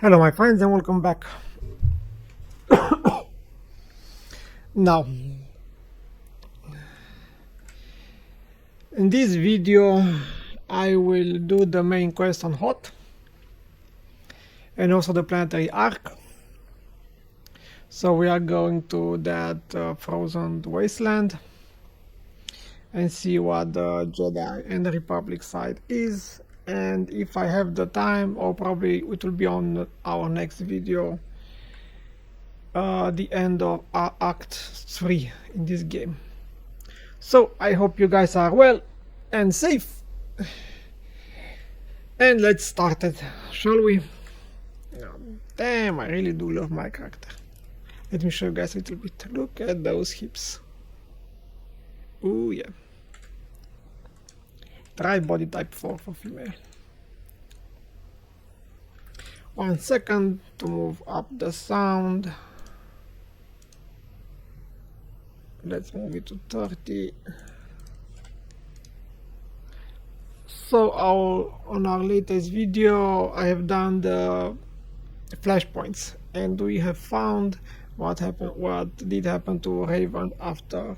Hello my friends and welcome back. Now, in this video I will do the main quest on Hoth and also the planetary arc. So we are going to that frozen wasteland and see what the Jedi and the Republic side is, and if I have the time, or probably it will be on our next video, the end of Act 3 in this game. So I hope you guys are well and safe, and let's start it, shall we? Damn, I really do love my character. Let me show you guys a little bit. Look at those hips. Ooh yeah. Try body type 4 for female. 1 second to move up the sound. Let's move it to 30. So on our latest video I have done the flashpoints, and we have found what did happen to Raven after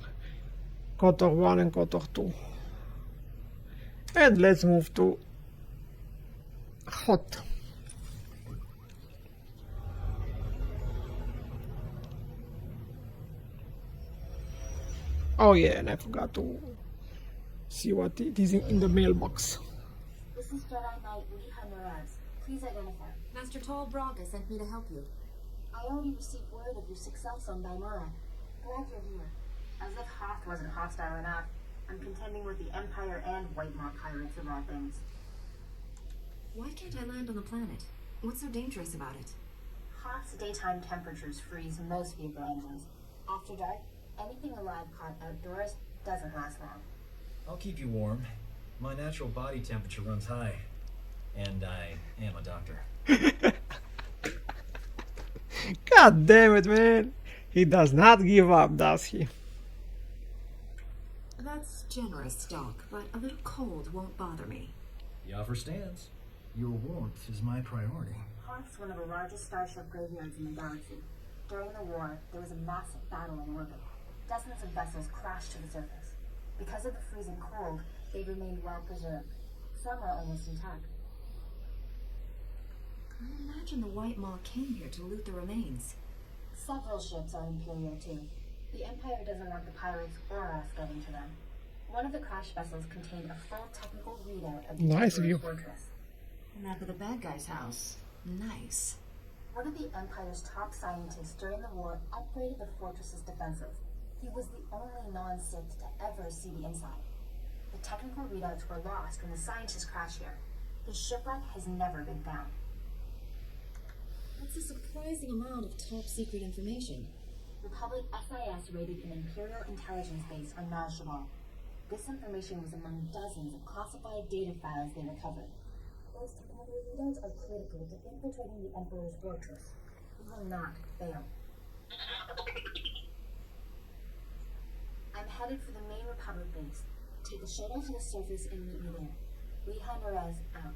KOTOR 1 and KOTOR 2. And let's move to Hoth. Oh yeah, and I forgot to see what it is in the mailbox. This is Jedi Knight. Please identify. Master Tol Braga sent me to help you. I already received word of your success on Daimara. Glad you're here. As if Hoth wasn't hostile enough, I'm contending with the Empire and White Maw pirates of all things. Why can't I land on the planet? What's so dangerous about it? Hoth's daytime temperatures freeze most vehicle engines. After dark, anything alive caught outdoors doesn't last long. I'll keep you warm. My natural body temperature runs high. And I am a doctor. God damn it, man. He does not give up, does he? That's generous, Doc, but a little cold won't bother me. The offer stands. Your warmth is my priority. Hoth's one of the largest starship graveyards in the galaxy. During the war, there was a massive battle in orbit. Dozens of vessels crashed to the surface. Because of the freezing cold, they remained well preserved. Some are almost intact. I imagine the White Maw came here to loot the remains. Several ships are Imperial too. The Empire doesn't want the pirates or us getting to them. One of the crash vessels contained a full technical readout of the Nice view. fortress. A map of the bad guy's house. Nice. One of the Empire's top scientists during the war upgraded the fortress's defenses. He was the only non-Sith to ever see the inside. The technical readouts were lost when the scientists crashed here. His shipwreck has never been found. That's a surprising amount of top-secret information. Republic SIS raided an Imperial intelligence base on Nar. This information was among dozens of classified data files they recovered. Those technical readouts are critical to infiltrating the Emperor's fortress. We will not fail. I'm headed for the main Republic base. Take a shuttle to the surface and meet me there. Lehi Nerez out.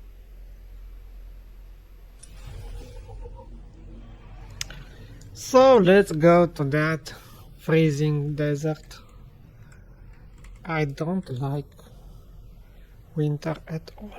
So let's go to that freezing desert. I don't like winter at all.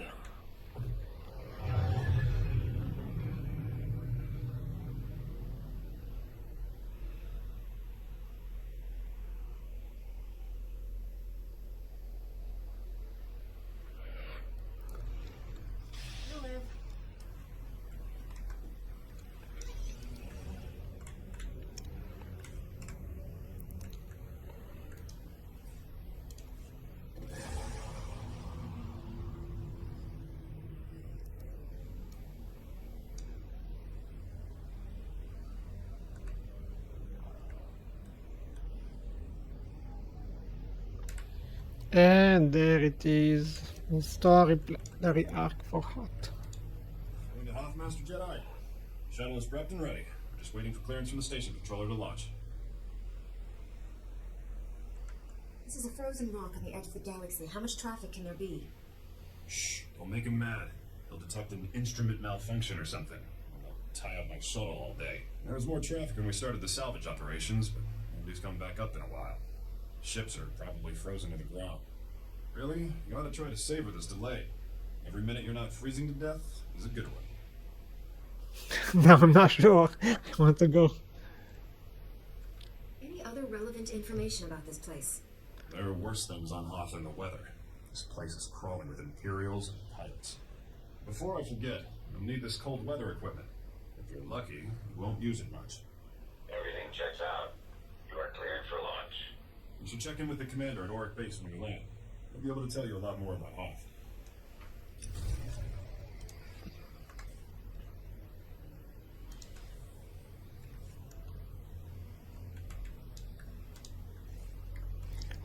And there it is, the story planetary arc for Hoth. Going to Hoth, Master Jedi. Shuttle is prepped and ready. We're just waiting for clearance from the station controller to launch. This is a frozen rock on the edge of the galaxy. How much traffic can there be? Shh, don't make him mad. He'll detect an instrument malfunction or something. tie up my shuttle all day. There was more traffic when we started the salvage operations, but nobody's come back up in a while. Ships are probably frozen to the ground. Really? You ought to try to savor this delay. Every minute you're not freezing to death is a good one. No, I'm not sure. I want to go. Any other relevant information about this place? There are worse things on Hoth than the weather. This place is crawling with Imperials and pilots. Before I forget, you'll need this cold weather equipment. If you're lucky, you won't use it much. Everything checks out. You are cleared for launch. You should check in with the commander at Auric Base when you land. He'll be able to tell you a lot more about Hoth.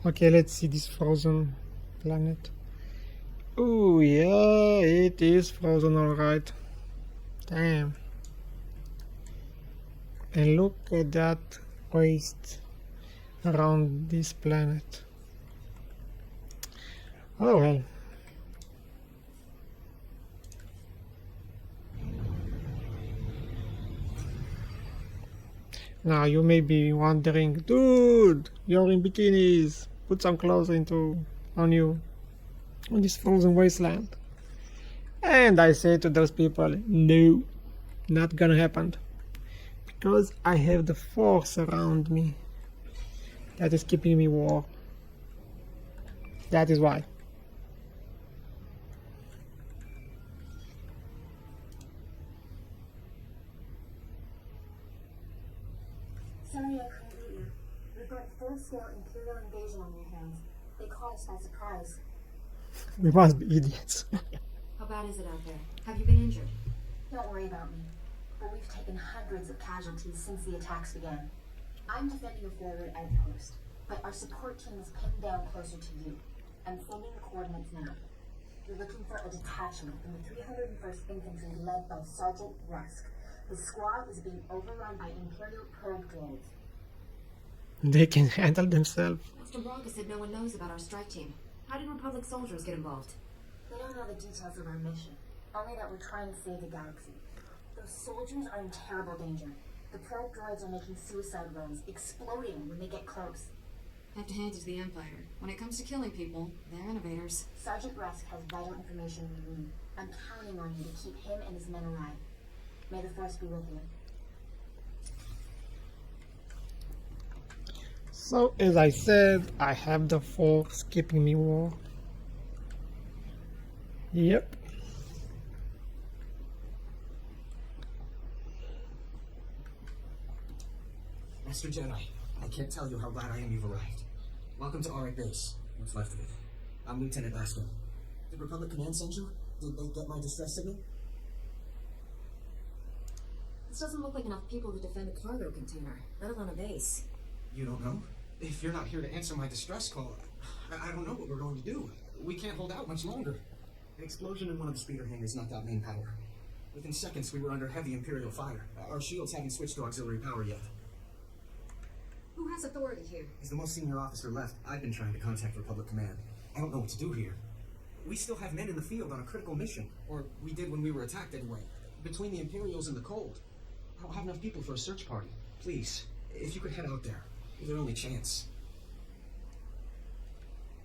Okay, let's see this frozen planet. Oh yeah, it is frozen, alright. Damn. And look at that waste around this planet. Oh well. Now you may be wondering, dude, you're in bikinis. Put some clothes on you on this frozen wasteland. And I say to those people, no, not gonna happen. Because I have the force around me that is keeping me warm. That is why. Sorry I couldn't meet you. We've got full-scale Imperial invasion on your hands. They caught us by surprise. We must be idiots. How bad is it out there? Have you been injured? Don't worry about me. But we've taken hundreds of casualties since the attacks began. I'm defending a forward outpost, but our support team is pinned down closer to you. I'm sending the coordinates now. You're looking for a detachment from the 301st Infantry led by Sergeant Rusk. The squad is being overrun by Imperial probe droids. They can handle themselves. Master Braga said no one knows about our strike team. How did Republic soldiers get involved? They don't know the details of our mission, only that we're trying to save the galaxy. Those soldiers are in terrible danger. The probe droids are making suicide runs, exploding when they get close. I have to hand it to the Empire. When it comes to killing people, they're innovators. Sergeant Rusk has vital information we need. I'm counting on you to keep him and his men alive. May the Force be with you. So, as I said, I have the force keeping me warm. Yep. Master Jedi, I can't tell you how glad I am you've arrived. Welcome to Auric Base. What's left of it. I'm Lieutenant Aston. Did Republic Command send you? Did they get my distress signal? This doesn't look like enough people to defend a cargo container, let alone a base. You don't know? If you're not here to answer my distress call, I don't know what we're going to do. We can't hold out much longer. An explosion in one of the speeder hangars knocked out main power. Within seconds, we were under heavy Imperial fire. Our shields haven't switched to auxiliary power yet. Who has authority here? As the most senior officer left, I've been trying to contact Republic Command. I don't know what to do here. We still have men in the field on a critical mission. Or we did when we were attacked anyway. Between the Imperials and the cold. I don't have enough people for a search party. Please, if you could head out there. You're their only chance.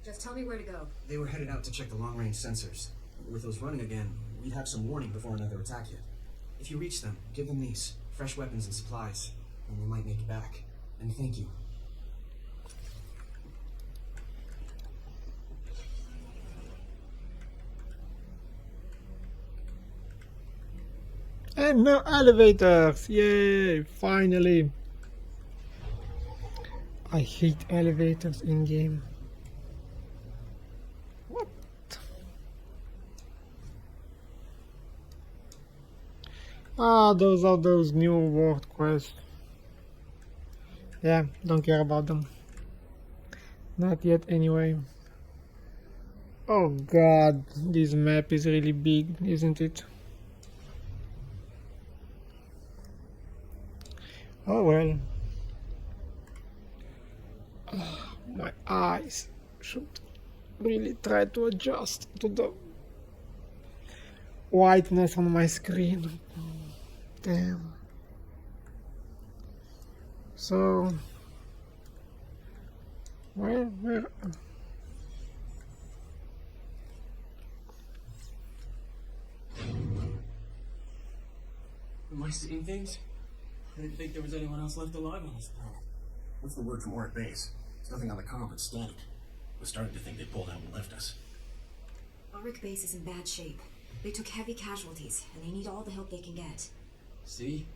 Just tell me where to go. They were headed out to check the long-range sensors. With those running again, we'd have some warning before another attack hit. If you reach them, give them these. Fresh weapons and supplies. And we might make it back. And thank you. And no elevators! Yay! Finally! I hate elevators in game. What? Ah, those are those new world quests. Yeah, don't care about them. Not yet anyway. Oh god, this map is really big, isn't it? Oh well. My eyes should really try to adjust to the whiteness on my screen. Damn. So, where? Am I seeing things? I didn't think there was anyone else left alive on this planet. What's the word from Oric Base? There's nothing on the comm but static. We're starting to think they pulled out and left us. Auric Base is in bad shape. They took heavy casualties, and they need all the help they can get. See?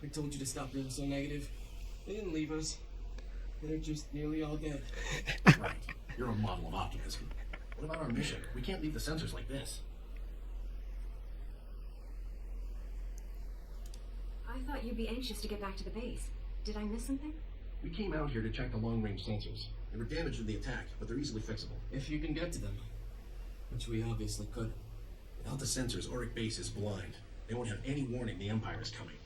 I told you to stop being so negative. They didn't leave us. They're just nearly all dead. Right. You're a model of optimism. What about our mission? We can't leave the sensors like this. I thought you'd be anxious to get back to the base. Did I miss something? We came out here to check the long-range sensors. They were damaged in the attack, but they're easily fixable. If you can get to them. Which we obviously could. Without the sensors, Oric Base is blind. They won't have any warning the Empire is coming.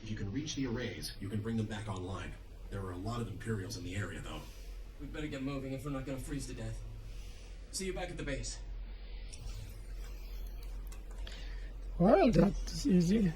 If you can reach the arrays, you can bring them back online. There are a lot of Imperials in the area, though. We'd better get moving if we're not gonna freeze to death. See you back at the base. Well, that's easy.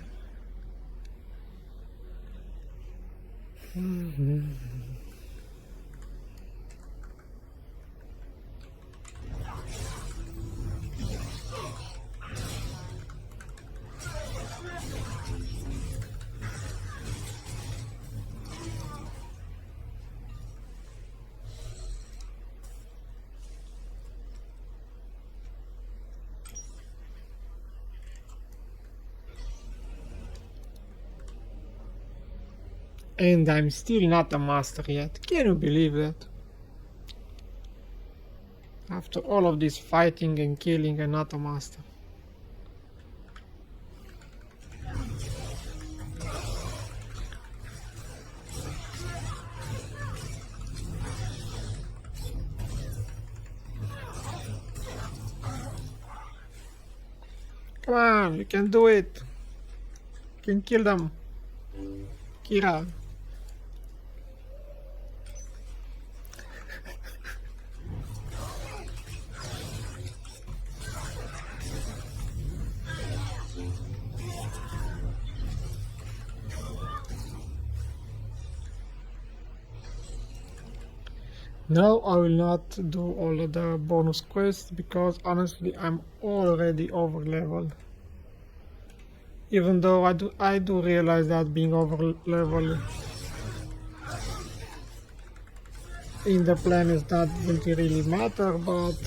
And I'm still not a master yet. Can you believe that? After all of this fighting and killing, I'm not a master. Come on, you can do it. You can kill them. Kira. No, I will not do all of the bonus quests because honestly I'm already over leveled. Even though I do realize that being over leveled in the plan is not doesn't really matter, but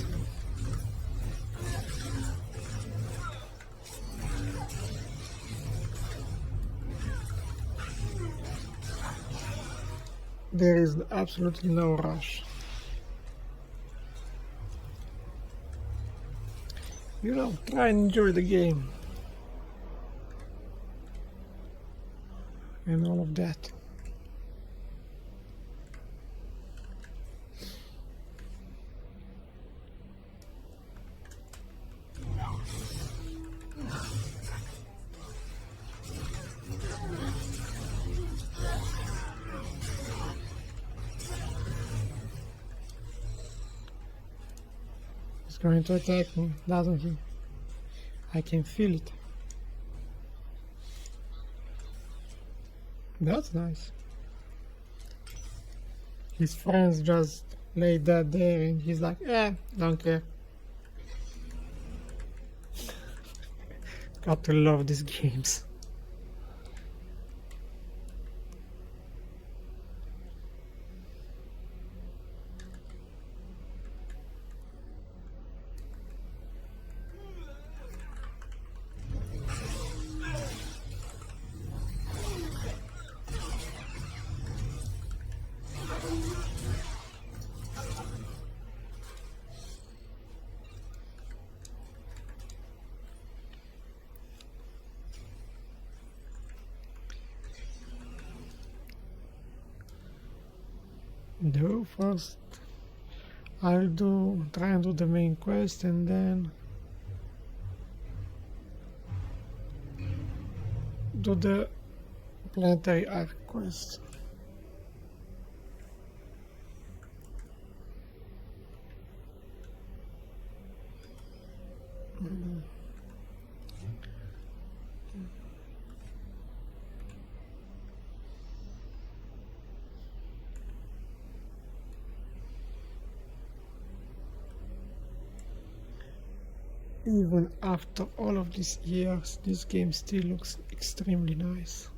there is absolutely no rush. You know, try and enjoy the game. And all of that. He's going to attack me, doesn't he? I can feel it. That's nice. His friends just lay dead there and he's like, don't care. Got to love these games. No, first I'll try and do the main quest and then do the planetary arc quest. Even after all of these years, this game still looks extremely nice.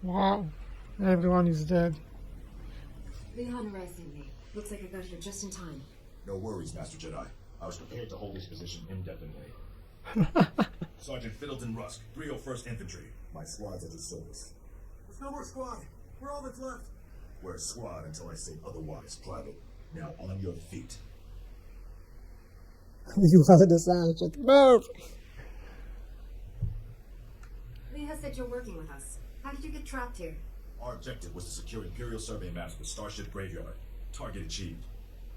Wow, everyone is dead. Leon arrested me. Looks like I got here just in time. No worries, Master Jedi. I was prepared to hold this position indefinitely. Sergeant Fiddleton Rusk, 301st Infantry. My squad's at your service. There's no more squad. We're all that's left. We're a squad until I say otherwise, Private. Now on your feet. You are the sergeant. Move! Leah said you're working with us. How did you get trapped here? Our objective was to secure Imperial survey maps of the Starship Graveyard. Target achieved.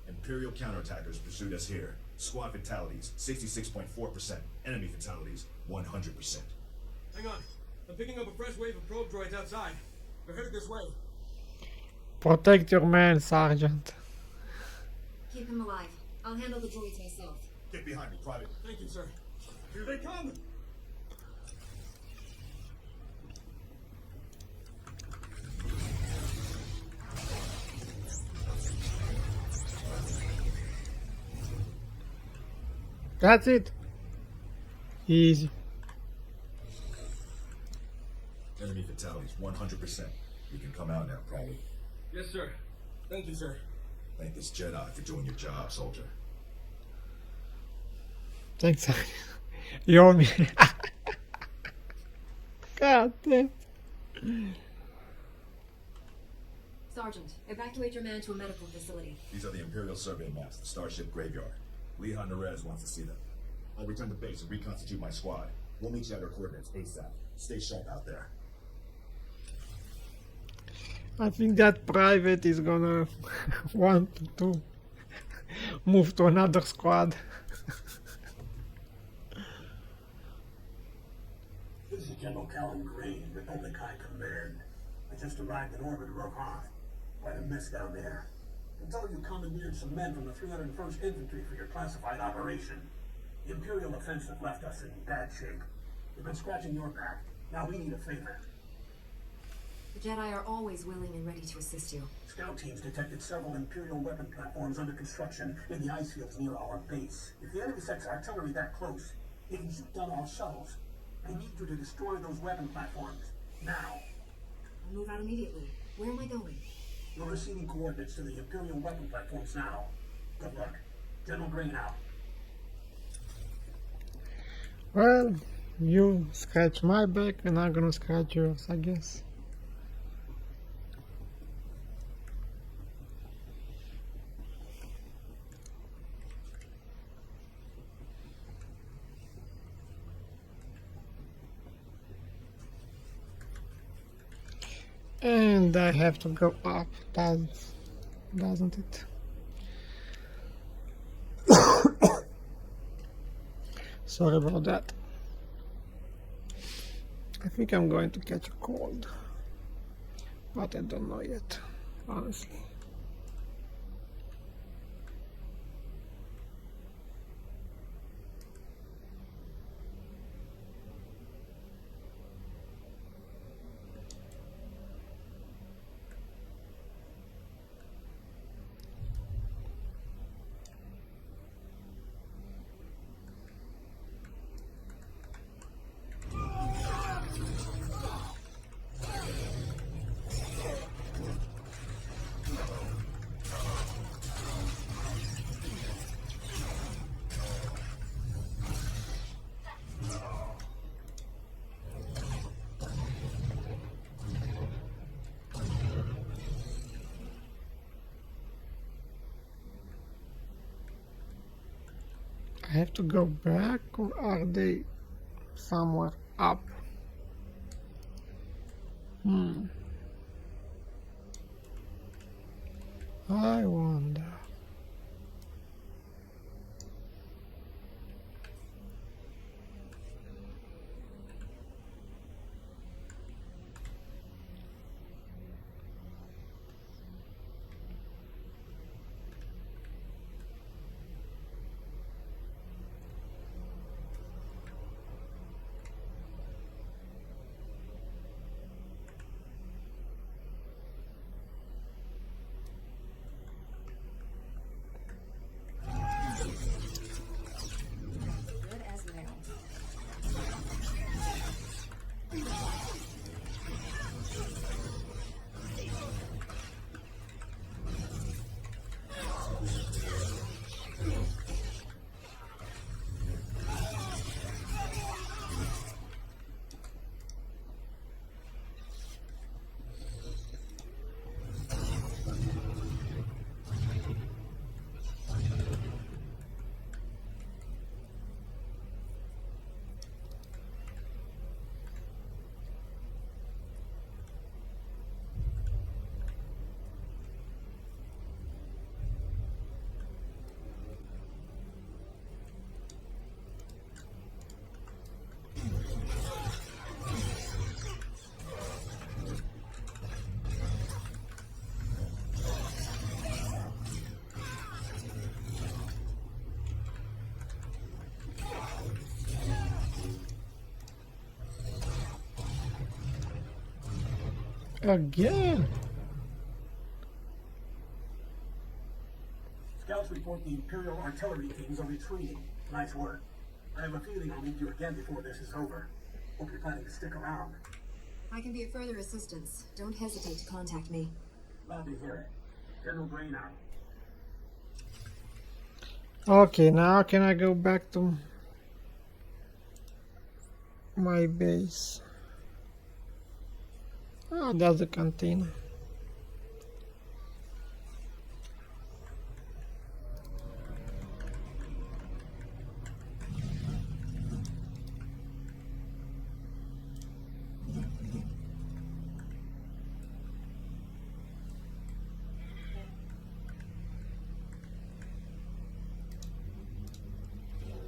Imperial counterattackers pursued us here. Squad fatalities, 66.4%. Enemy fatalities, 100%. Hang on. I'm picking up a fresh wave of probe droids outside. They're headed this way. Protect your man, Sergeant. Keep him alive. I'll handle the droids myself. Get behind me, Private. Thank you, sir. Here they come! That's it. Easy. Enemy fatalities, 100%. You can come out now, Private. Yes, sir. Thank you, sir. Thank this Jedi for doing your job, soldier. Thanks. You owe me. God damn. Sergeant, evacuate your man to a medical facility. These are the Imperial survey maps, the Starship Graveyard. Leon Nerez wants to see them. I'll return to base and reconstitute my squad. We'll meet you at our coordinates ASAP. Stay sharp out there. I think that Private is gonna want to move to another squad. This is General Calvin Green, Republic High Command. I just arrived in orbit around Hoth. Quite a mess down there. I told you commandeered some men from the 301st Infantry for your classified operation. The Imperial offensive left us in bad shape. We've been scratching your back. Now we need a favor. The Jedi are always willing and ready to assist you. Scout teams detected several Imperial weapon platforms under construction in the ice fields near our base. If the enemy sets artillery that close, it can shoot down our shuttles. I need you to destroy those weapon platforms. Now. I'll move out immediately. Where am I going? You're receiving coordinates to the Imperial weapon platforms now. Good luck. General Green out. Well, you scratch my back and I'm gonna scratch yours, I guess. And I have to go up, doesn't it? Sorry about that. I think I'm going to catch a cold, but I don't know yet, honestly. I have to go back, or are they somewhere up? I wonder. Good as new. Again? Scouts report the Imperial artillery teams are retreating. Nice work. I have a feeling I'll need you again before this is over. Hope you're planning to stick around. I can be of further assistance. Don't hesitate to contact me. Glad to hear it. General Gray now. Okay, now can I go back to my base? Oh, that's the canteen.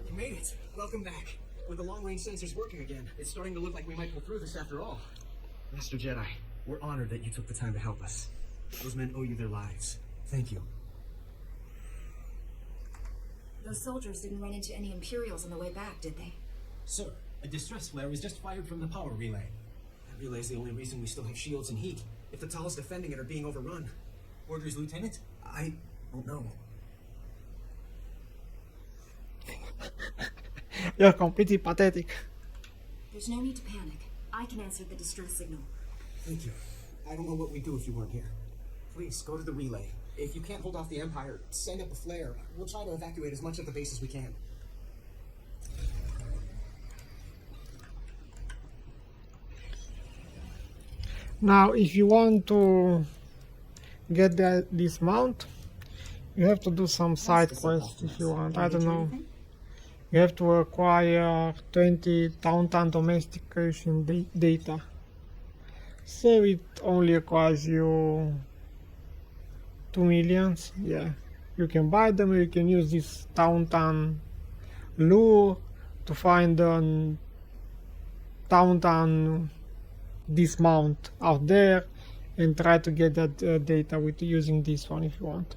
You made it. Welcome back. With the long-range sensors working again, it's starting to look like we might pull through this after all. Master Jedi, we're honored that you took the time to help us. Those men owe you their lives. Thank you. Those soldiers didn't run into any Imperials on the way back, did they? Sir, a distress flare was just fired from the power relay. That relay's the only reason we still have shields and heat. If the Tals defending it are being overrun. Orders, Lieutenant? I don't know. You're completely pathetic. There's no need to panic. I can answer the distress signal. Thank you. I don't know what we'd do if you weren't here. Please, go to the relay. If you can't hold off the Empire, send up a flare. We'll try to evacuate as much of the base as we can. Now, if you want to get this mount, you have to do some side quests if you want. I don't know. You have to acquire 20 Tauntaun domestication data. So it only acquires you 2 millions. Yeah, you can buy them. You can use this Tauntaun lure to find a Tauntaun dismount out there and try to get that data with using this one if you want.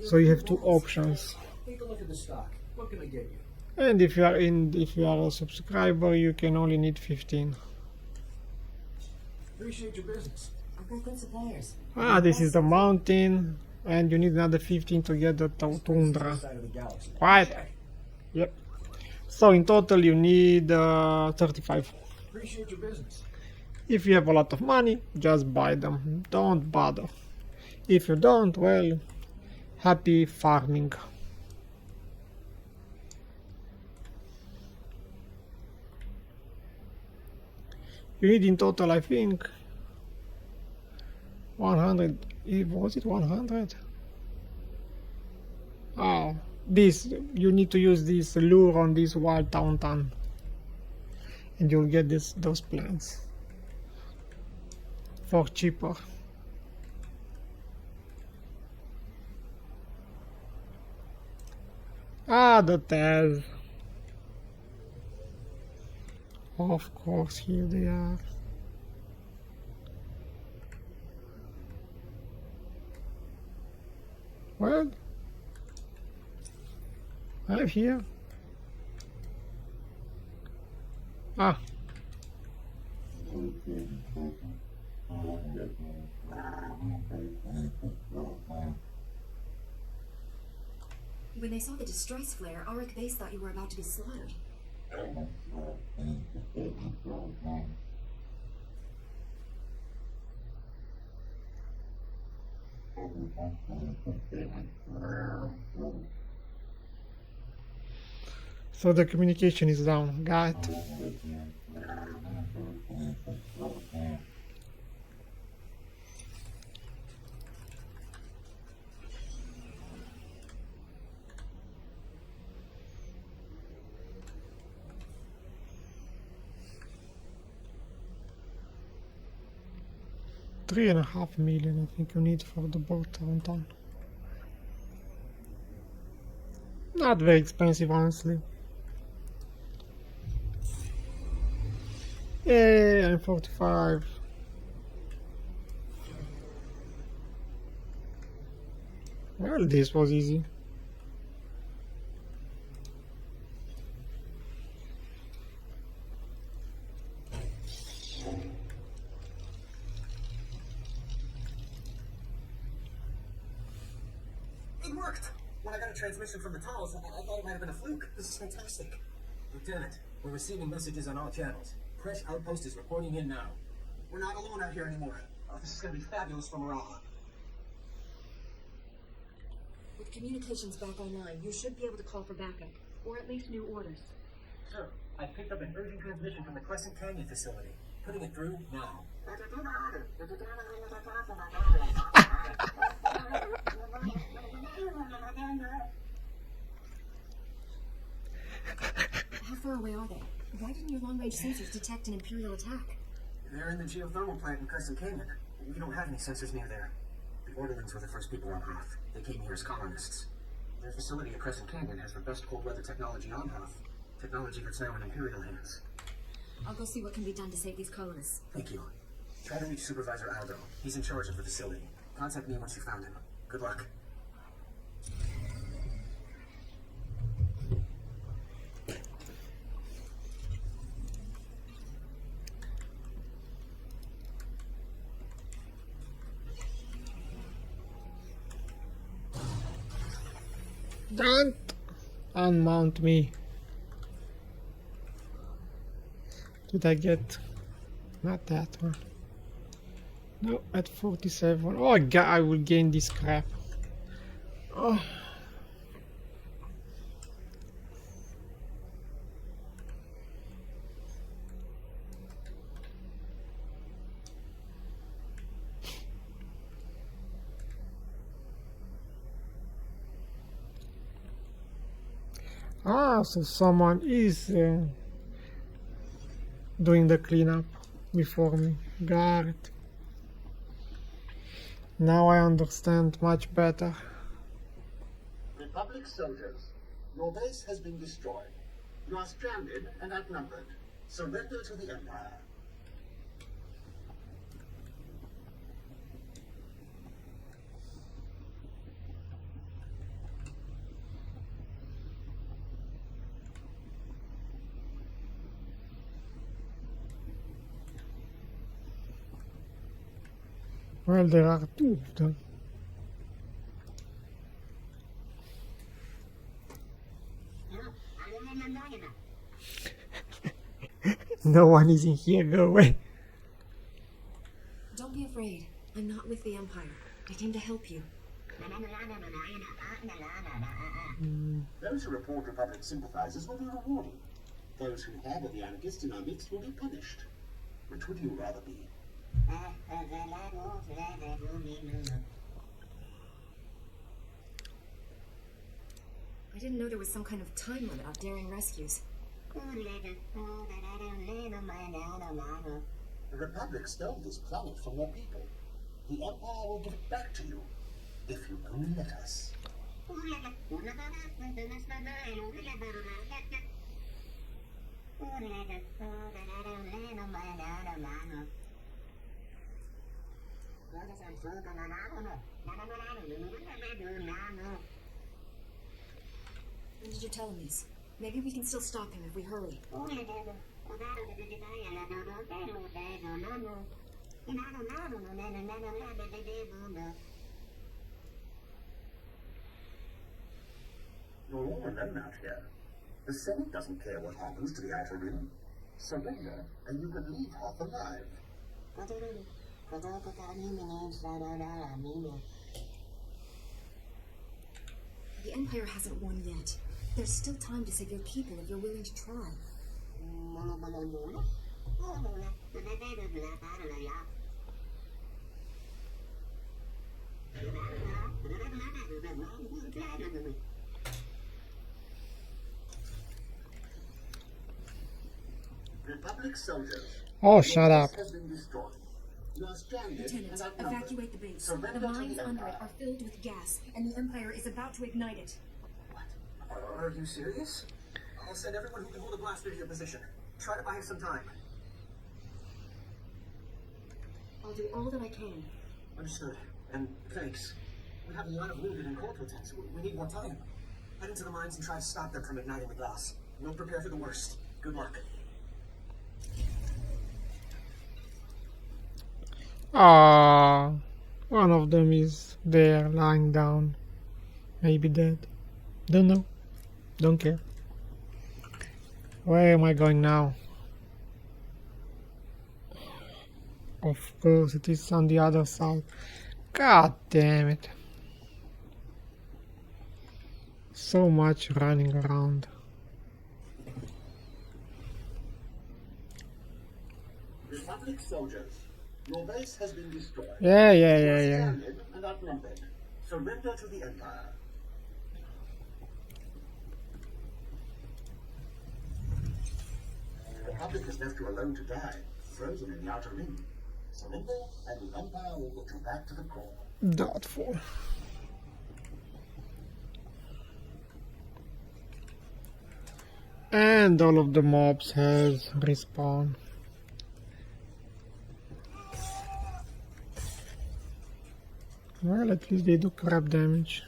So you have two options. Take a look at the stock. What can I get you? And if you are a subscriber, you can only need 15. Appreciate your business. I've got good suppliers. This is the mountain, and you need another 15 to get the tundra. Side of the galaxy. Right? Yep. So in total, you need 35. Appreciate your business. If you have a lot of money, just buy them. Don't bother. If you don't, well, happy farming. You need in total, I think, 100. Was it 100? Oh, this, you need to use this lure on this wild tauntaun, and you'll get those plants for cheaper. Ah, the Taz. Of course, here they are. Well, I'm here. Ah. When they saw the distress flare, Auric Base thought you were about to be slaughtered. So the communication is down. Got it. $3.5 million, I think you need for the boat tauntaun. Not very expensive, honestly. Yay, I'm 45. Well, this was easy. It worked! When I got a transmission from the tunnels, I thought it might have been a fluke. This is fantastic. Lieutenant, we're receiving messages on all channels. Fresh Outpost is reporting in now. We're not alone out here anymore. Oh, this is gonna be fabulous for morale. With communications back online, you should be able to call for backup, or at least new orders. Sir, I picked up an urgent transmission from the Crescent Canyon facility. Putting it through now. How far away are they? Why didn't your long-range sensors detect an Imperial attack? They're in the geothermal plant in Crescent Canyon. We don't have any sensors near there. The Orderlings were the first people on Hoth. They came here as colonists. Their facility at Crescent Canyon has the best cold weather technology on Hoth. Technology that's now in Imperial hands. I'll go see what can be done to save these colonists. Thank you. Try to reach Supervisor Aldo. He's in charge of the facility. Contact me once you found him. Good luck. Don't unmount me. Did I get... not that one. No, at 47. Oh god, I will gain this crap. Oh. Ah, so someone is doing the cleanup before me. Got it. Now I understand much better. Republic soldiers, your base has been destroyed. You are stranded and outnumbered. Surrender to the Empire. Well, there are two of them. No one is in here, go away. Don't be afraid. I'm not with the Empire. I came to help you. Those who report Republic sympathizers will be rewarded. Those who harbor the anarchists in our midst will be punished. Which would you rather be? I didn't know there was some kind of time limit on daring rescues. The Republic stole this planet from your people. The Empire will give it back to you, if you only let us. When did you tell him these? Maybe we can still stop him if we hurry. You're all alone out here. The Senate doesn't care what happens to the Outer Rim. Surrender, and you can leave Hoth alive. The Empire hasn't won yet. There's still time to save your people if you're willing to try. Republic soldiers. Oh, shut up. Has been destroyed. You are stranded Lieutenant, and outnumbered. evacuate the base. Surrender The to mines the under it Empire. are filled with gas, and the Empire is about to ignite it. Are you serious? I'll send everyone who can hold a blaster to your position. Try to buy us some time. I'll do all that I can. Understood. And thanks. We have a lot of wounded and cold protects. We need more time. Head into the mines and try to stop them from igniting the gas. We'll prepare for the worst. Good luck. Ah, one of them is there lying down, maybe dead. Don't know, don't care. Where am I going now? Of course it is on the other side. God damn it. So much running around. Republic soldiers. Your base has been destroyed. Yeah. You are stranded and outnumbered. Surrender to the Empire. The Republic has left you alone to die, frozen in the Outer Rim. Surrender, and the Empire will get you back to the core. Doubtful. And all of the mobs has respawn. Well, at least they do crap damage.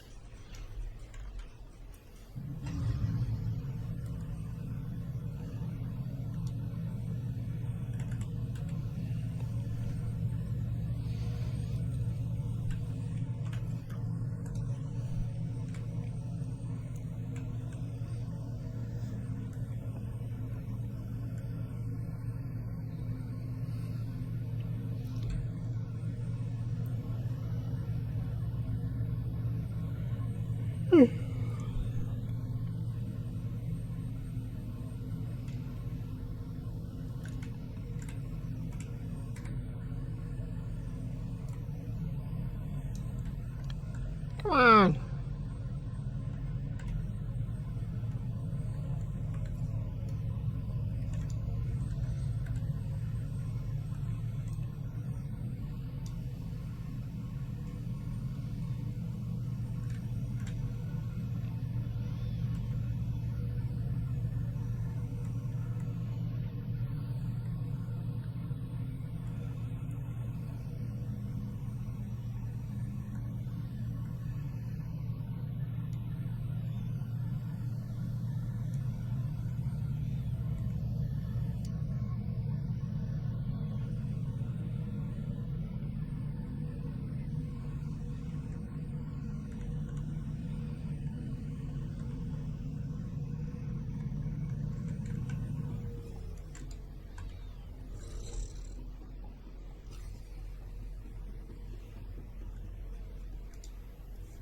Come on.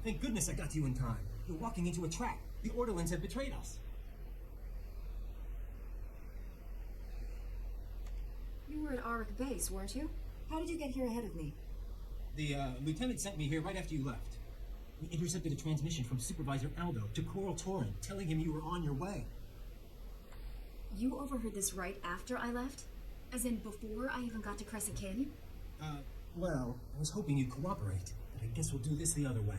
Thank goodness I got to you in time. You're walking into a trap. The Orderlands have betrayed us. You were at Auric Base, weren't you? How did you get here ahead of me? The lieutenant sent me here right after you left. We intercepted a transmission from Supervisor Aldo to Coral Torrent, telling him you were on your way. You overheard this right after I left? As in before I even got to Crescent Canyon? Well, I was hoping you'd cooperate, but I guess we'll do this the other way.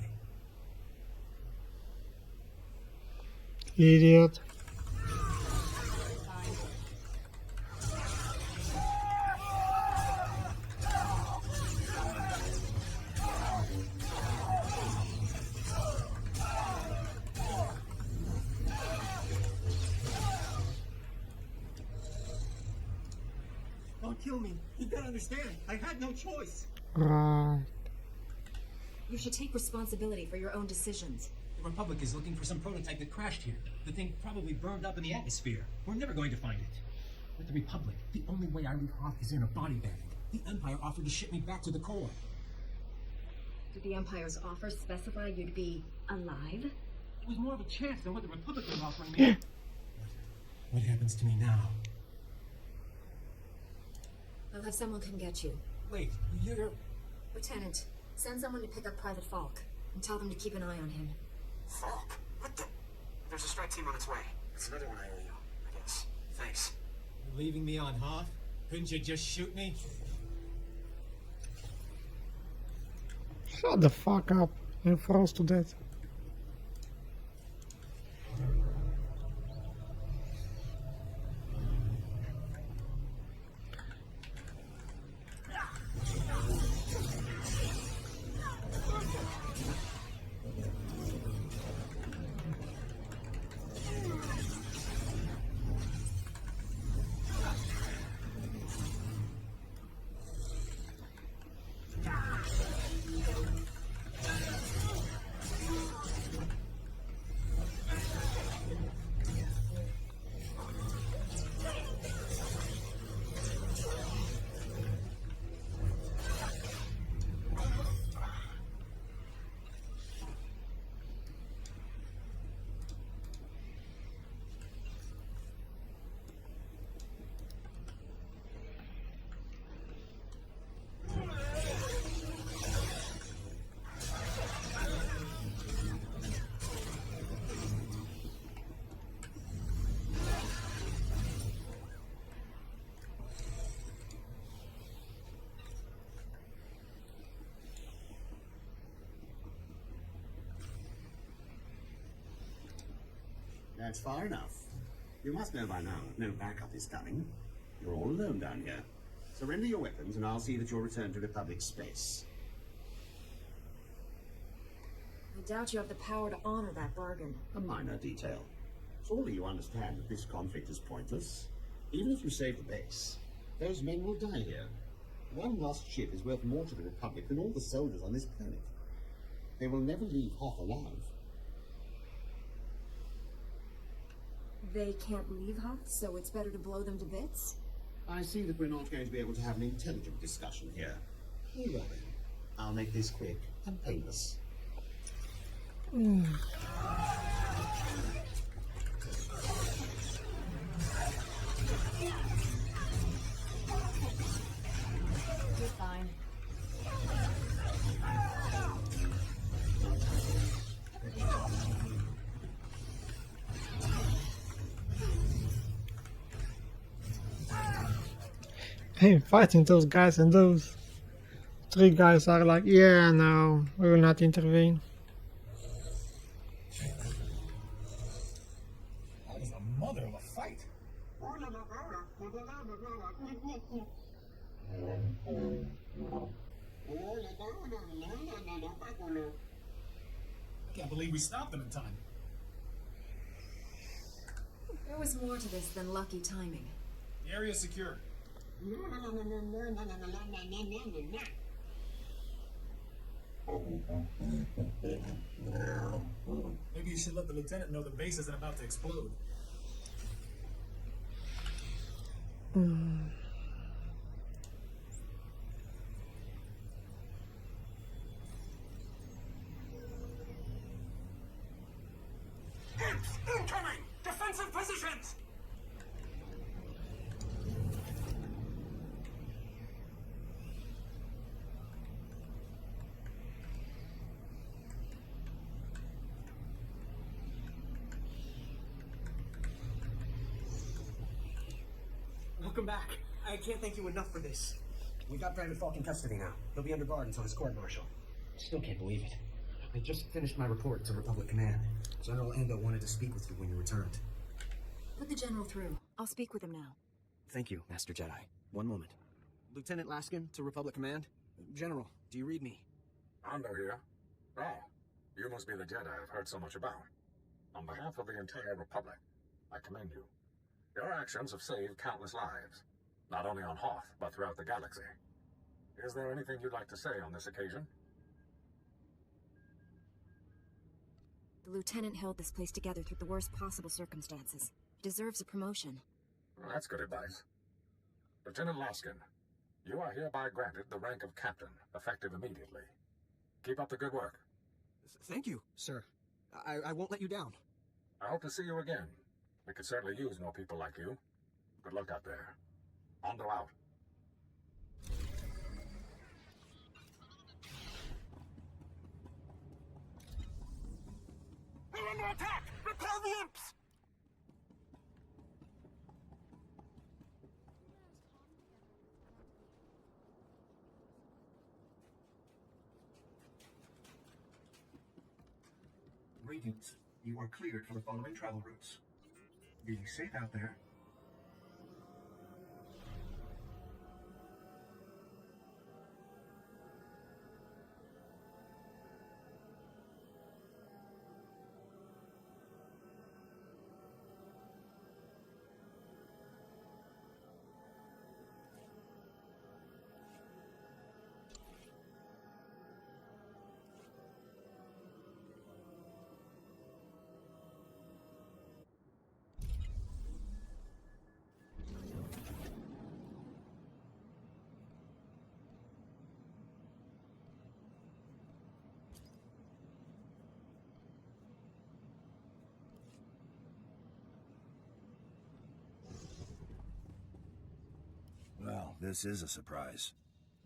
Idiot. Don't kill me. You gotta understand. I had no choice. Right. You should take responsibility for your own decisions. The Republic is looking for some prototype that crashed here. The thing probably burned up in the atmosphere. We're never going to find it. With the Republic, the only way I leave Hoth is in a body bag. The Empire offered to ship me back to the core. Did the Empire's offer specify you'd be alive? It was more of a chance than what the Republic was offering me. What happens to me now? I'll have someone come get you. Wait, you're... Lieutenant, send someone to pick up Private Falk and tell them to keep an eye on him. Falk? What the... There's a strike team on its way. It's another one I owe you, I guess. Thanks. You're leaving me on Hoth? Couldn't you just shoot me? Shut the fuck up. I'm froze to death. That's far enough. You must know by now no backup is coming. You're all alone down here. Surrender your weapons and I'll see that you're returned to Republic space. I doubt you have the power to honor that bargain. A minor detail. Surely you understand that this conflict is pointless. Even if you save the base, those men will die here. One lost ship is worth more to the Republic than all the soldiers on this planet. They will never leave Hoth alive. They can't leave Hoth, so it's better to blow them to bits? I see that we're not going to be able to have an intelligent discussion here. Very well then. I'll make this quick and painless. You're fine. I'm fighting those guys, and those three guys are like, yeah, no, we will not intervene. That was a mother of a fight. I can't believe we stopped them in time. There was more to this than lucky timing. The area's secure. Maybe you should let the lieutenant know the base isn't about to explode. Incoming! Defensive positions! Welcome back. I can't thank you enough for this. We got Brandon Falk in custody now. He'll be under guard until his court-martial. Still can't believe it. I just finished my report to Republic Command. General Ando wanted to speak with you when you returned. Put the General through. I'll speak with him now. Thank you, Master Jedi. One moment. Lieutenant Laskin to Republic Command. General, do you read me? Ando here. Oh, you must be the Jedi I've heard so much about. On behalf of the entire Republic, I commend you. Your actions have saved countless lives, not only on Hoth, but throughout the galaxy. Is there anything you'd like to say on this occasion? The Lieutenant held this place together through the worst possible circumstances. He deserves a promotion. Well, that's good advice. Lieutenant Laskin, you are hereby granted the rank of Captain, effective immediately. Keep up the good work. Thank you, sir. I won't let you down. I hope to see you again. We could certainly use more people like you. Good luck out there. Ando out. We're under attack! Repel the imps! Greetings. You are cleared for the following travel routes. Be safe out there. Well, this is a surprise.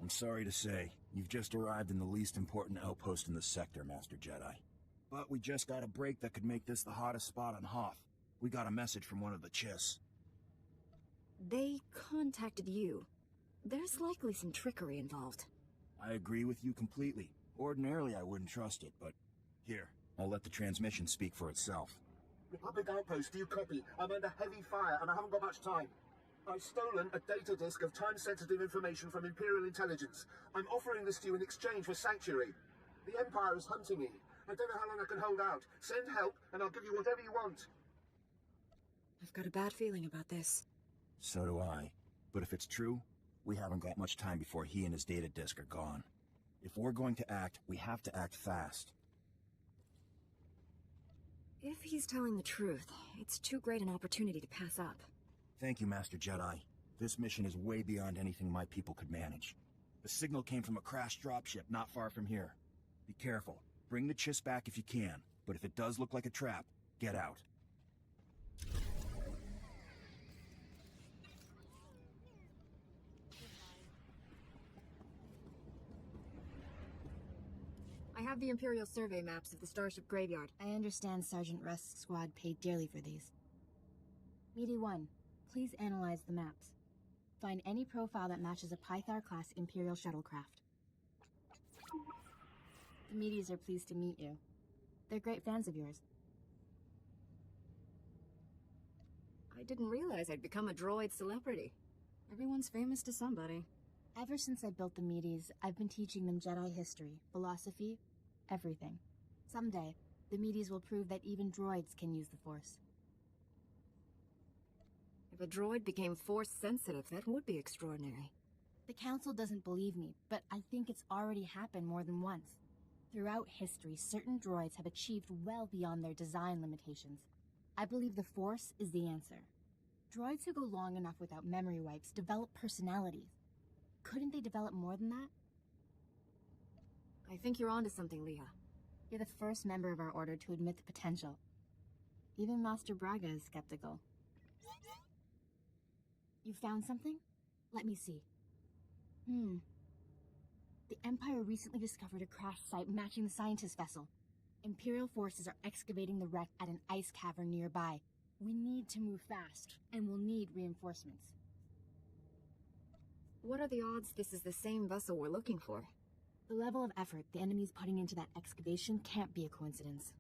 I'm sorry to say, you've just arrived in the least important outpost in the sector, Master Jedi. But we just got a break that could make this the hottest spot on Hoth. We got a message from one of the Chiss. They contacted you. There's likely some trickery involved. I agree with you completely. Ordinarily, I wouldn't trust it, but... Here, I'll let the transmission speak for itself. Republic Outpost, do you copy? I'm under heavy fire and I haven't got much time. I've stolen a data disk of time-sensitive information from Imperial intelligence. I'm offering this to you in exchange for sanctuary. The Empire is hunting me. I don't know how long I can hold out. Send help, and I'll give you whatever you want. I've got a bad feeling about this. So do I. But if it's true, we haven't got much time before he and his data disk are gone. If we're going to act, we have to act fast. If he's telling the truth, it's too great an opportunity to pass up. Thank you, Master Jedi. This mission is way beyond anything my people could manage. The signal came from a crashed dropship not far from here. Be careful. Bring the Chiss back if you can, but if it does look like a trap, get out. I have the Imperial survey maps of the Starship Graveyard. I understand Sergeant Rust's squad paid dearly for these. Meaty 1, please analyze the maps. Find any profile that matches a Pythar-class Imperial shuttlecraft. The Meaties are pleased to meet you. They're great fans of yours. I didn't realize I'd become a droid celebrity. Everyone's famous to somebody. Ever since I built the Meaties, I've been teaching them Jedi history, philosophy, everything. Someday, the Meaties will prove that even droids can use the Force. If a droid became Force-sensitive, that would be extraordinary. The Council doesn't believe me, but I think it's already happened more than once. Throughout history, certain droids have achieved well beyond their design limitations. I believe the Force is the answer. Droids who go long enough without memory wipes develop personalities. Couldn't they develop more than that? I think you're onto something, Leah. You're the first member of our order to admit the potential. Even Master Braga is skeptical. You found something? Let me see. The Empire recently discovered a crash site matching the scientist vessel. Imperial forces are excavating the wreck at an ice cavern nearby. We need to move fast, and we'll need reinforcements. What are the odds this is the same vessel we're looking for? The level of effort the enemy's putting into that excavation can't be a coincidence.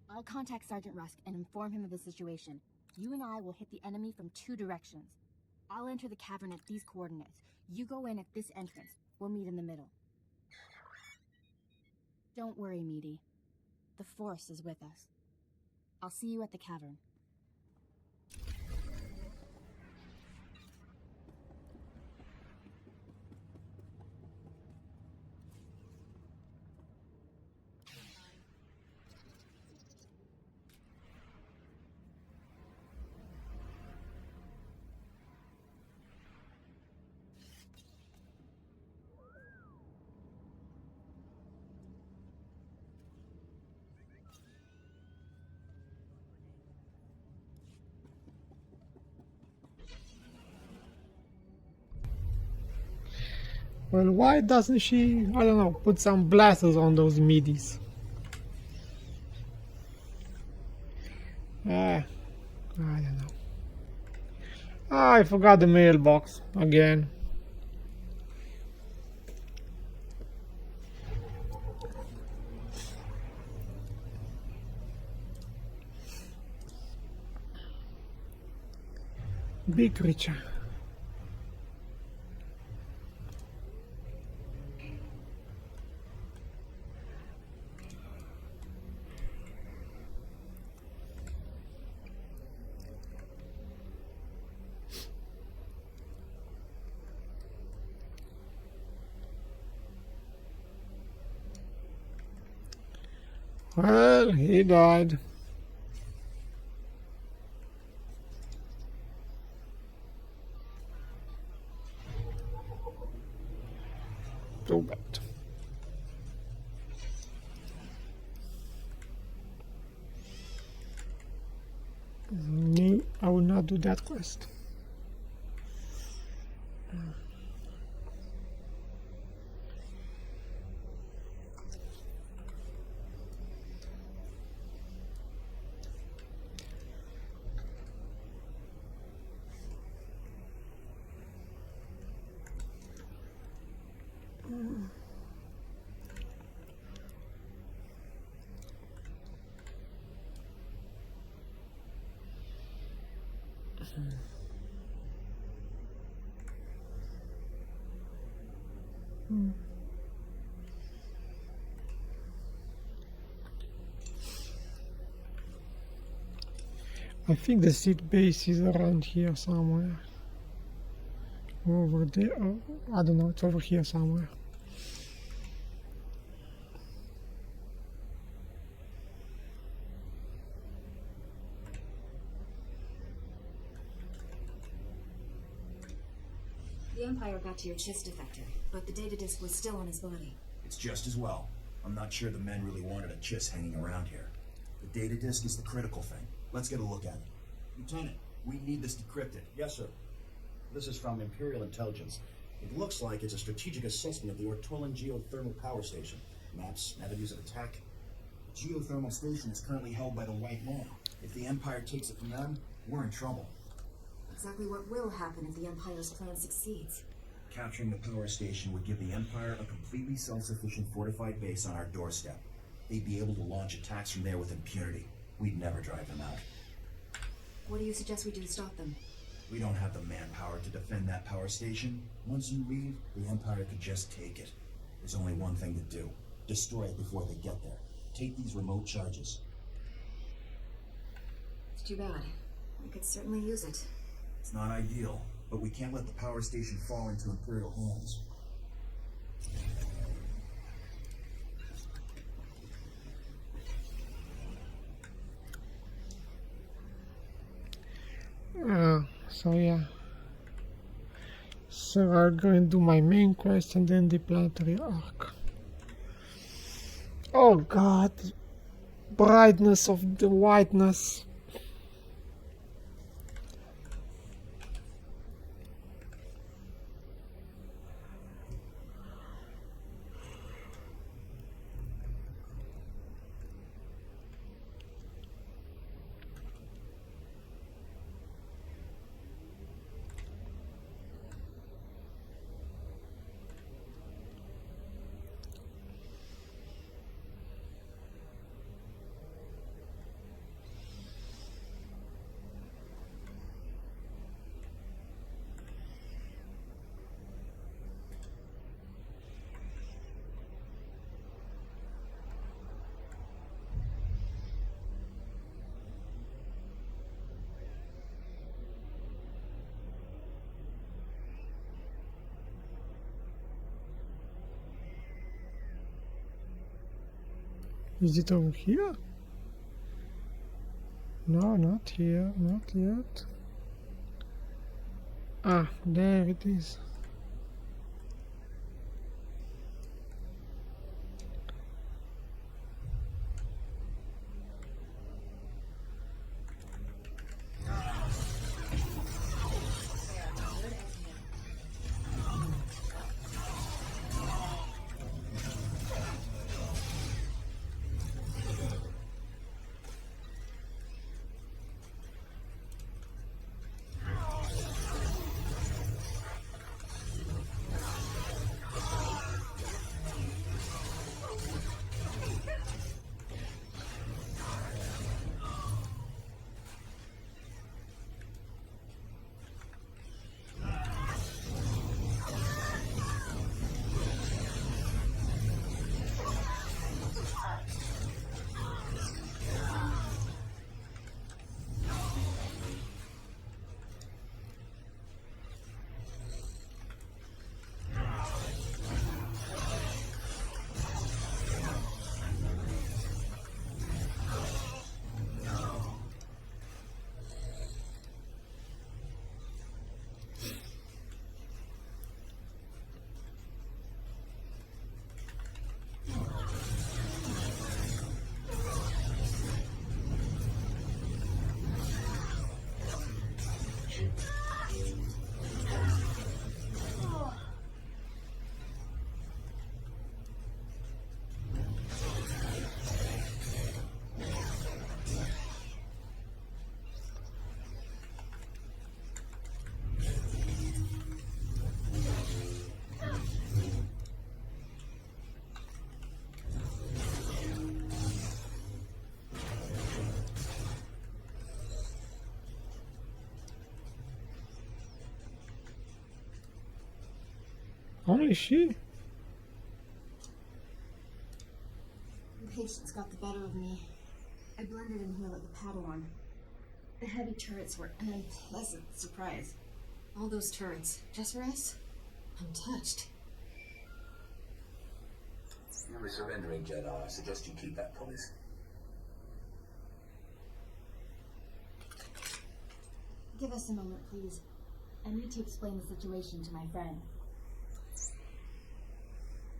I'll contact Sergeant Rusk and inform him of the situation. You and I will hit the enemy from 2 directions. I'll enter the cavern at these coordinates. You go in at this entrance. We'll meet in the middle. Don't worry, Meaty. The Force is with us. I'll see you at the cavern. Well, why doesn't she, I don't know, put some blasters on those middies? I don't know. I forgot the mailbox again. Big creature. Well, he died. Too bad. Me, I will not do that quest. I think the seed base is around here somewhere. Over there. Oh, I don't know, it's over here somewhere. The Empire got to your Chiss defector, but the data disk was still on his body. It's just as well. I'm not sure the men really wanted a Chiss hanging around here. The data disk is the critical thing. Let's get a look at it. Lieutenant, we need this decrypted. Yes, sir. This is from Imperial Intelligence. It looks like it's a strategic assessment of the Ortolan geothermal power station. Maps, avenues of attack. The geothermal station is currently held by the White Man. If the Empire takes it from them, we're in trouble. Exactly what will happen if the Empire's plan succeeds. Capturing the power station would give the Empire a completely self-sufficient fortified base on our doorstep. They'd be able to launch attacks from there with impunity. We'd never drive them out. What do you suggest we do to stop them? We don't have the manpower to defend that power station. Once you leave, the Empire could just take it. There's only one thing to do. Destroy it before they get there. Take these remote charges. It's too bad. We could certainly use it. It's not ideal, but we can't let the power station fall into Imperial hands. So yeah. So I'm going to do my main quest and then the planetary arc. Oh god, brightness of the whiteness. Is it over here? No, not here, not yet. Ah, there it is. Only she? Impatience got the better of me. I blended in here like a Padawan. The heavy turrets were an unpleasant surprise. All those turrets, just for us? Untouched. You were surrendering, Jedi. I suggest you keep that promise. Give us a moment, please. I need to explain the situation to my friend.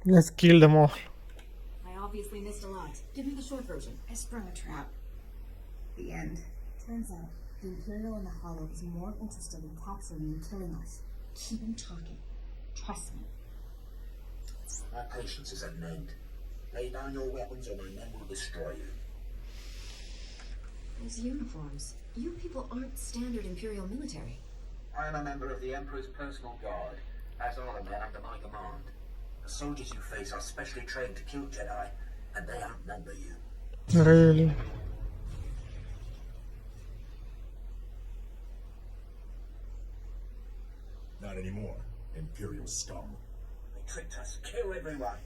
Let's kill them all. I obviously missed a lot. Give me the short version. I sprung a trap. The end. Turns out, the Imperial in the Hollow is more interested in capturing and killing us. Keep him talking. Trust me. My patience is at an end. Lay down your weapons or my men will destroy you. Those uniforms. You people aren't standard Imperial military. I am a member of the Emperor's personal guard, as are the men under my command. The soldiers you face are specially trained to kill Jedi, and they outnumber you. Really? Not anymore, Imperial scum. They tricked us. Kill everyone.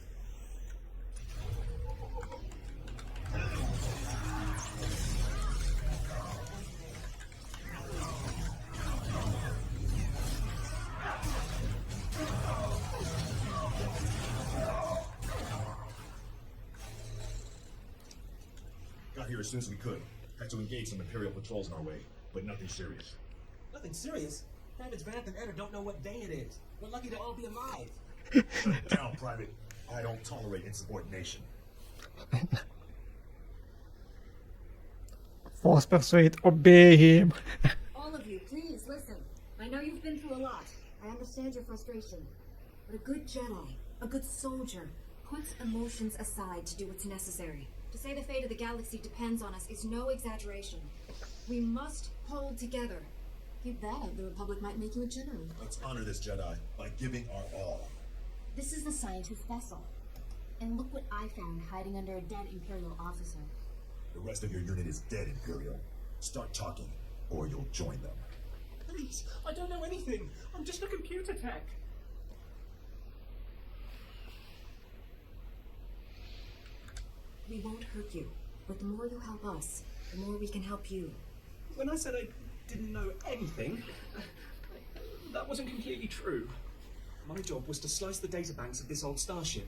Got here as soon as we could. Had to engage some Imperial patrols on our way, but nothing serious. Nothing serious? Privates Vanth and Ed don't know what day it is. We're lucky to all be alive. Shut it down, Private. I don't tolerate insubordination. Force persuade, obey him. All of you, please listen. I know you've been through a lot. I understand your frustration. But a good Jedi, a good soldier, puts emotions aside to do what's necessary. To say the fate of the galaxy depends on us is no exaggeration. We must hold together. Keep that up, the Republic might make you a general. Let's honor this Jedi by giving our all. This is the scientist vessel. And look what I found hiding under a dead Imperial officer. The rest of your unit is dead, Imperial. Start talking, or you'll join them. Please, I don't know anything. I'm just a computer tech. We won't hurt you, but the more you help us, the more we can help you. When I said I didn't know anything, that wasn't completely true. My job was to slice the databanks of this old starship,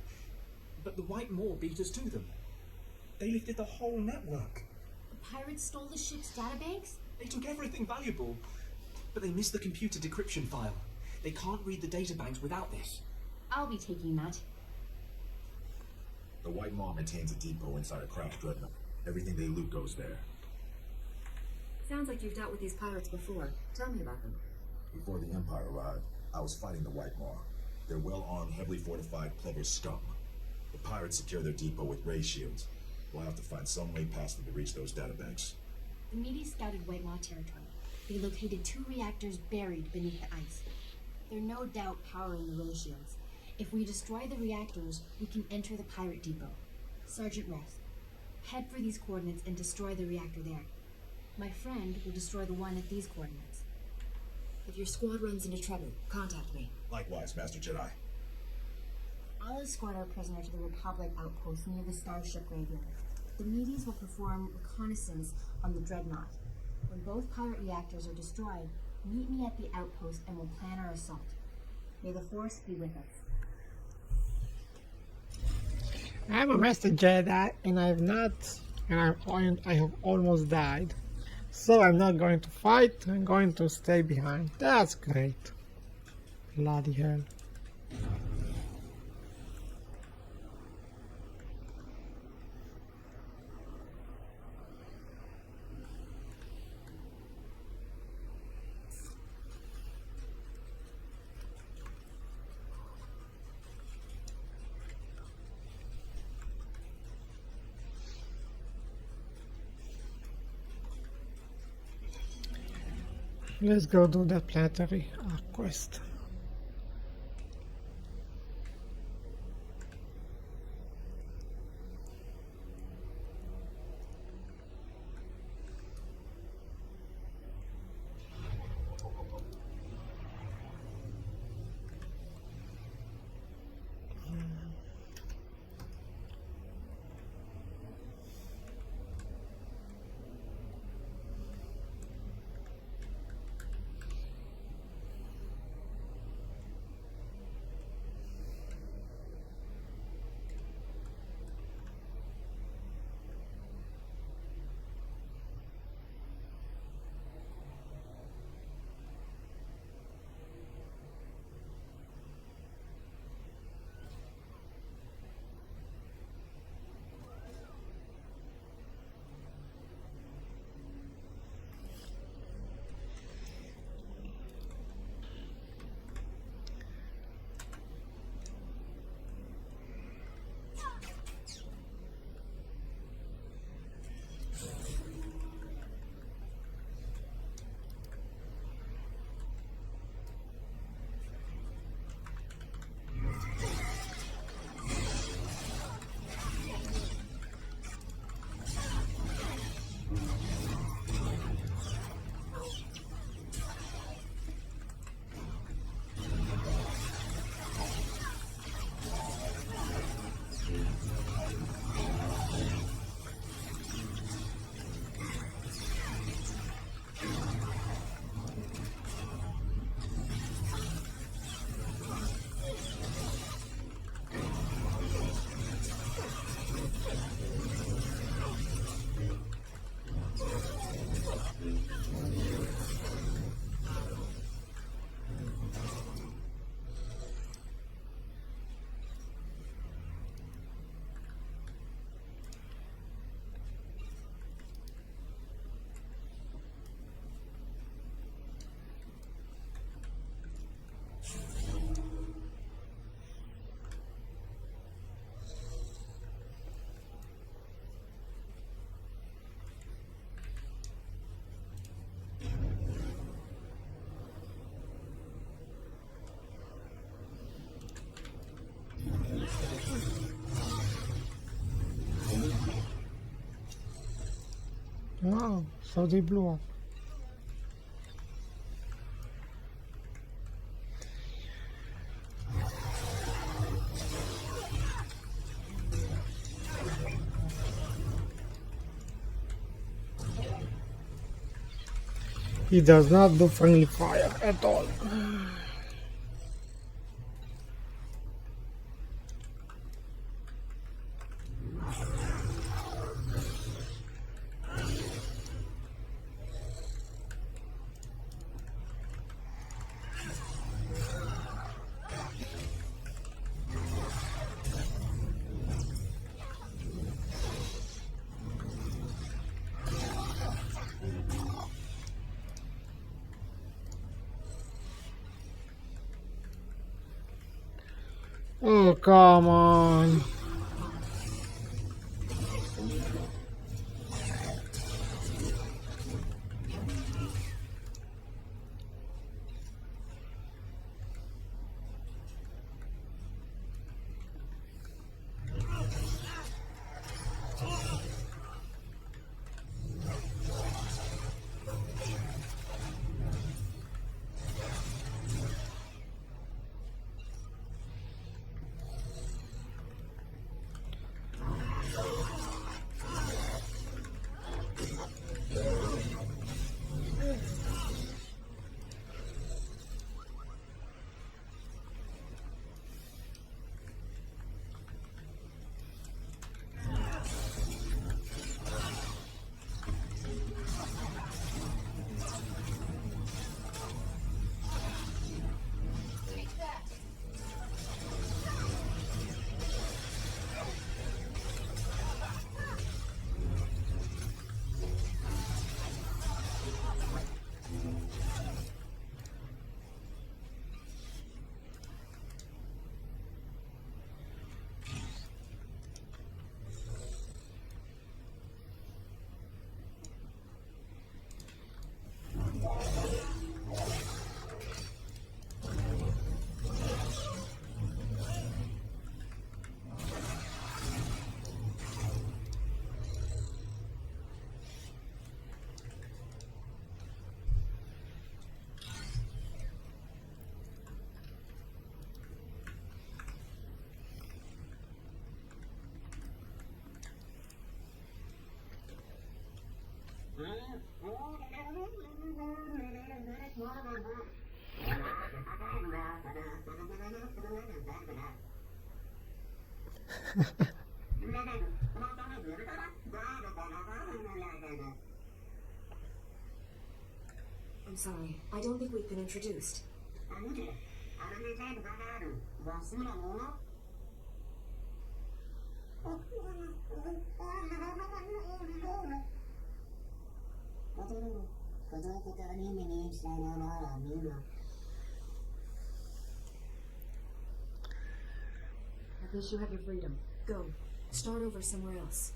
but the White Maw beat us to them. They lifted the whole network. The pirates stole the ship's databanks? They took everything valuable, but they missed the computer decryption file. They can't read the databanks without this. I'll be taking that. The White Maw maintains a depot inside a crashed dreadnought. Everything they loot goes there. Sounds like you've dealt with these pirates before. Tell me about them. Before the Empire arrived, I was fighting the White Maw. They're well-armed, heavily fortified, clever scum. The pirates secure their depot with ray shields. We'll have to find some way past them to reach those databanks. The Medes scouted White Maw territory. They located 2 reactors buried beneath the ice. They're no doubt powering the ray shields. If we destroy the reactors, we can enter the pirate depot. Sergeant Roth, head for these coordinates and destroy the reactor there. My friend will destroy the one at these coordinates. If your squad runs into trouble, contact me. Likewise, Master Jedi. I'll escort our prisoner to the Republic outpost near the Starship Graveyard. The Medes will perform reconnaissance on the Dreadnought. When both pirate reactors are destroyed, meet me at the outpost and we'll plan our assault. May the Force be with us. I'm a Master Jedi, and I have almost died. So I'm not going to fight, I'm going to stay behind. That's great. Bloody hell. Let's go do that planetary quest. Wow, so they blew up. He does not do friendly fire at all. Oh, come on. I'm sorry. I don't think we've been introduced. At least you have your freedom. Go. Start over somewhere else.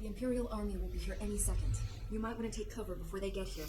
The Imperial Army will be here any second. You might want to take cover before they get here.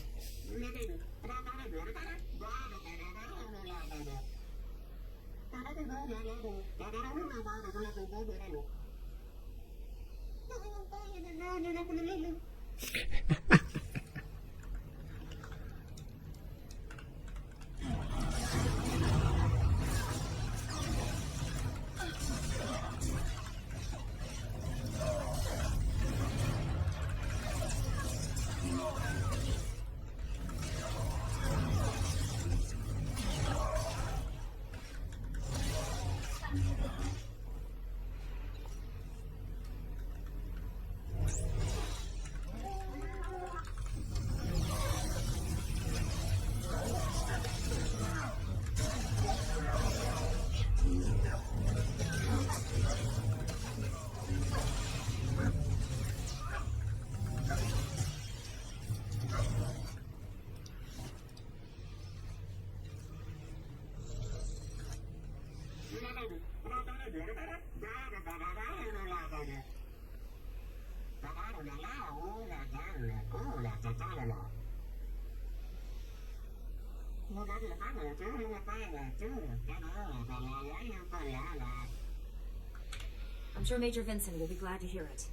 I'm sure Major Vincent will be glad to hear it.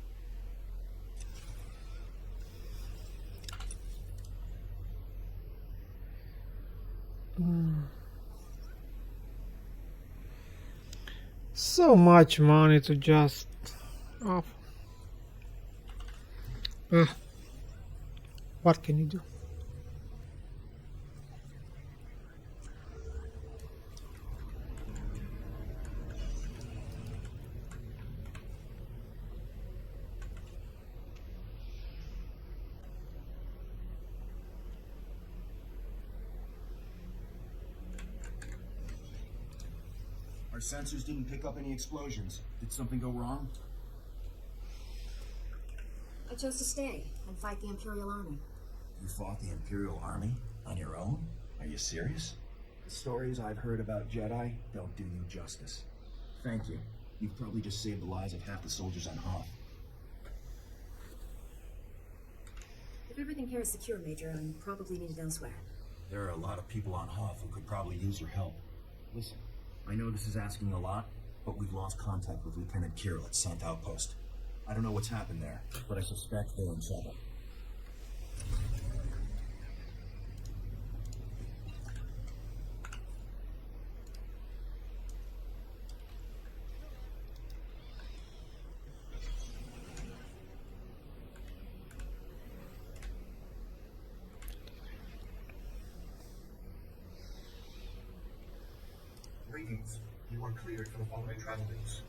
So much money to just off. What can you do? Our sensors didn't pick up any explosions. Did something go wrong? I chose to stay and fight the Imperial Army. You fought the Imperial Army? On your own? Are you serious? The stories I've heard about Jedi don't do you justice. Thank you. You've probably just saved the lives of half the soldiers on Hoth. If everything here is secure, Major, I'm probably needed elsewhere. There are a lot of people on Hoth who could probably use your help. Listen, I know this is asking a lot, but we've lost contact with Lieutenant Kirill at South Outpost. I don't know what's happened there, but I suspect they're in trouble. Greetings. You are cleared for the following travel routes.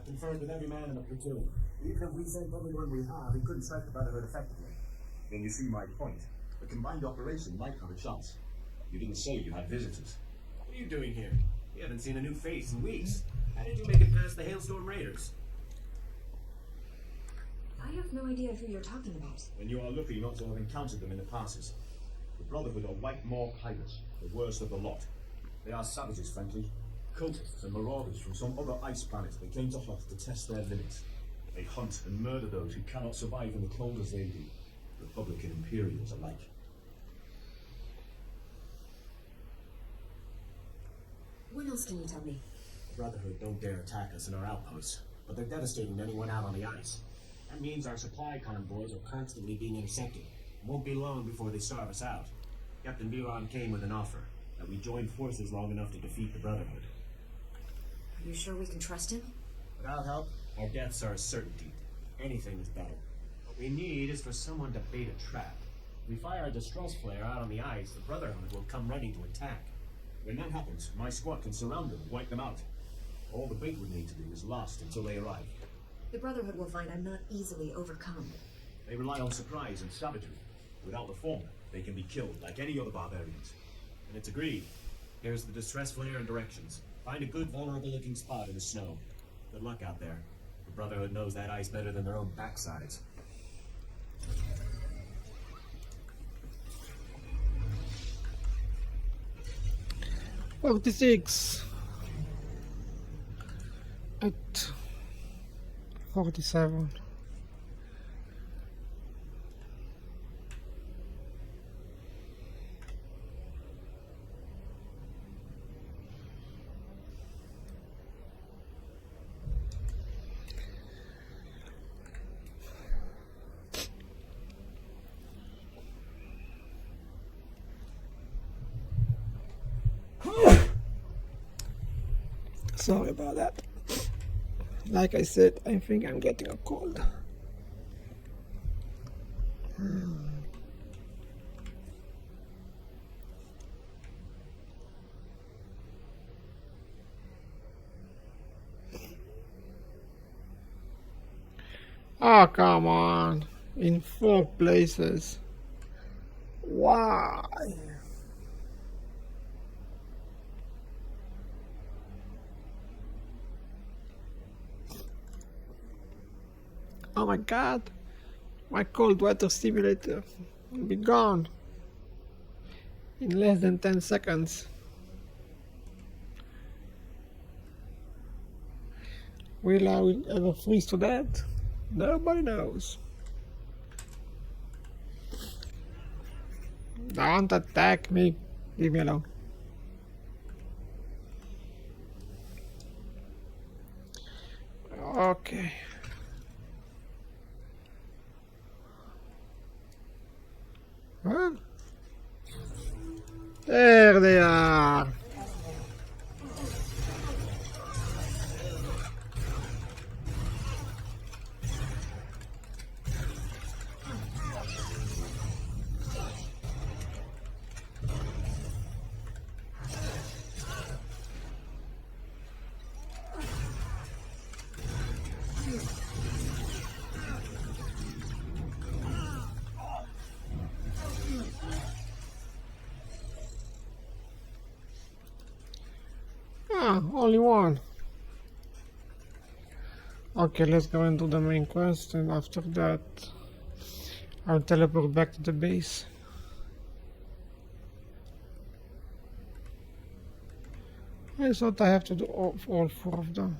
Conferred with every man in the platoon. Even if we sent everyone we have, we couldn't strike the Brotherhood effectively. Then you see my point. A combined operation might have a chance. You didn't say you had visitors. What are you doing here? We haven't seen a new face in weeks. How did you make it past the Hailstorm Raiders? I have no idea who you're talking about. And you are lucky not to have encountered them in the passes. The Brotherhood are White Maw pirates, the worst of the lot. They are savages, frankly. Cultists and marauders from some other ice planet that came to Hoth to test their limits. They hunt and murder those who cannot survive in the cold as they do. Republic and Imperials alike. What else can you tell me? The Brotherhood don't dare attack us in our outposts, but they're devastating to anyone out on the ice. That means our supply convoys are constantly being intercepted. It won't be long before they starve us out. Captain Biron came with an offer, that we join forces long enough to defeat the Brotherhood. Are you sure we can trust him? Without help, our deaths are a certainty. Anything is better. What we need is for someone to bait a trap. If we fire a distress flare out on the ice, the Brotherhood will come running to attack. When that happens, my squad can surround them and wipe them out. All the bait would need to do is last until they arrive. The Brotherhood will find I'm not easily overcome. They rely on surprise and savagery. Without the former, they can be killed like any other barbarians. And it's agreed. Here's the distress flare and directions. Find a good vulnerable-looking spot in the snow. Good luck out there. The Brotherhood knows that ice better than their own backsides. $46 at 47. Sorry about that. Like I said, I think I'm getting a cold. Oh, come on. In 4 places. Why? Oh my god, my cold weather simulator will be gone. in less than 10 seconds. Will I ever freeze to death? Nobody knows. Don't attack me. Leave me alone. Okay. Well, there they are. Ah, only one. Okay, let's go and do the main quest, and after that I'll teleport back to the base. I thought I have to do all 4 of them.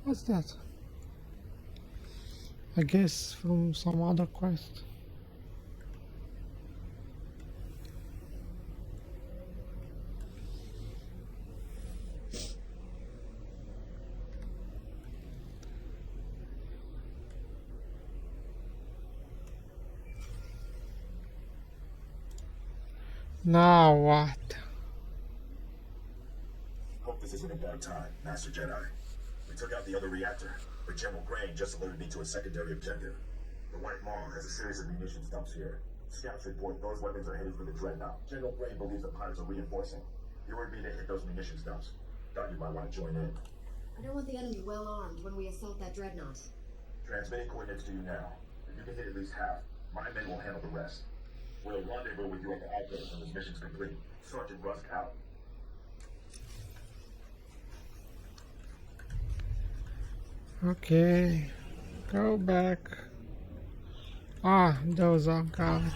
What's that? I guess from some other quest. Now what? Hope this isn't about time, Master Jedi. We took out the other reactor, but General Grain just alerted me to a secondary objective. The White Maw has a series of munitions dumps here. Scouts report those weapons are headed for the Dreadnought. General Grain believes the pirates are reinforcing. He ordered me to hit those munitions dumps. Thought you might want to join in. I don't want the enemy well armed when we assault that dreadnought. Transmitting coordinates to you now. If you can hit at least half, my men will handle the rest. We'll rendezvous with you at the outpost when this mission's complete. Sergeant Rusk out. Okay, go back. Ah, those are guards.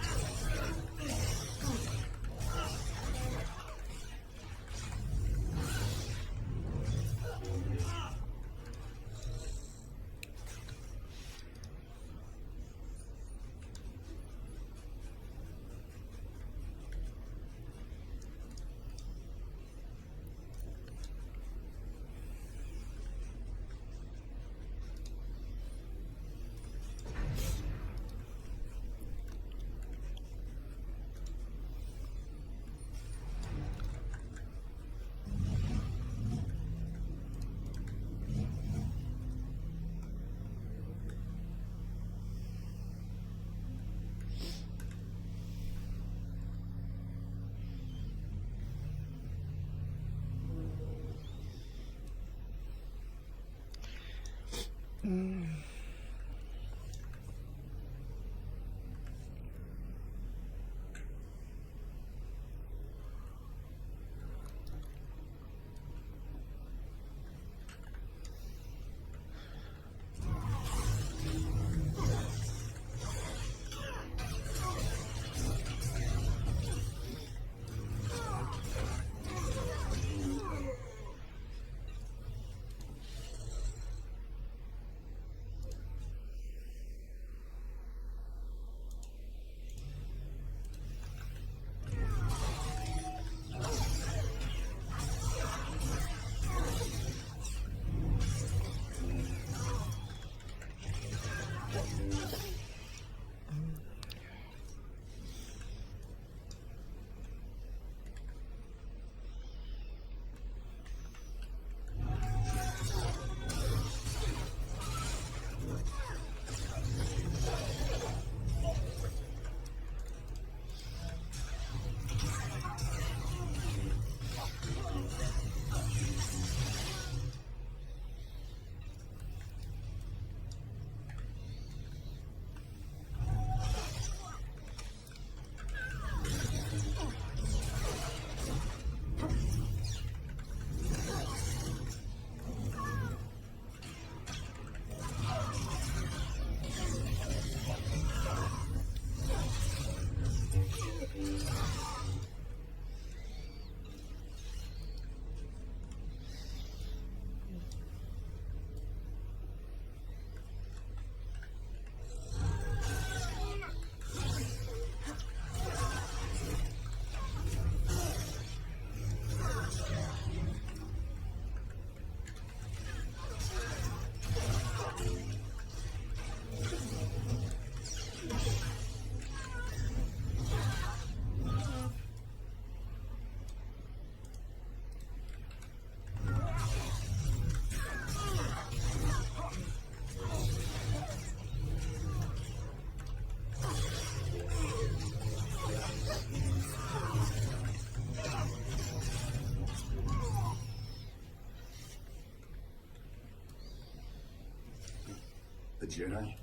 Jedi?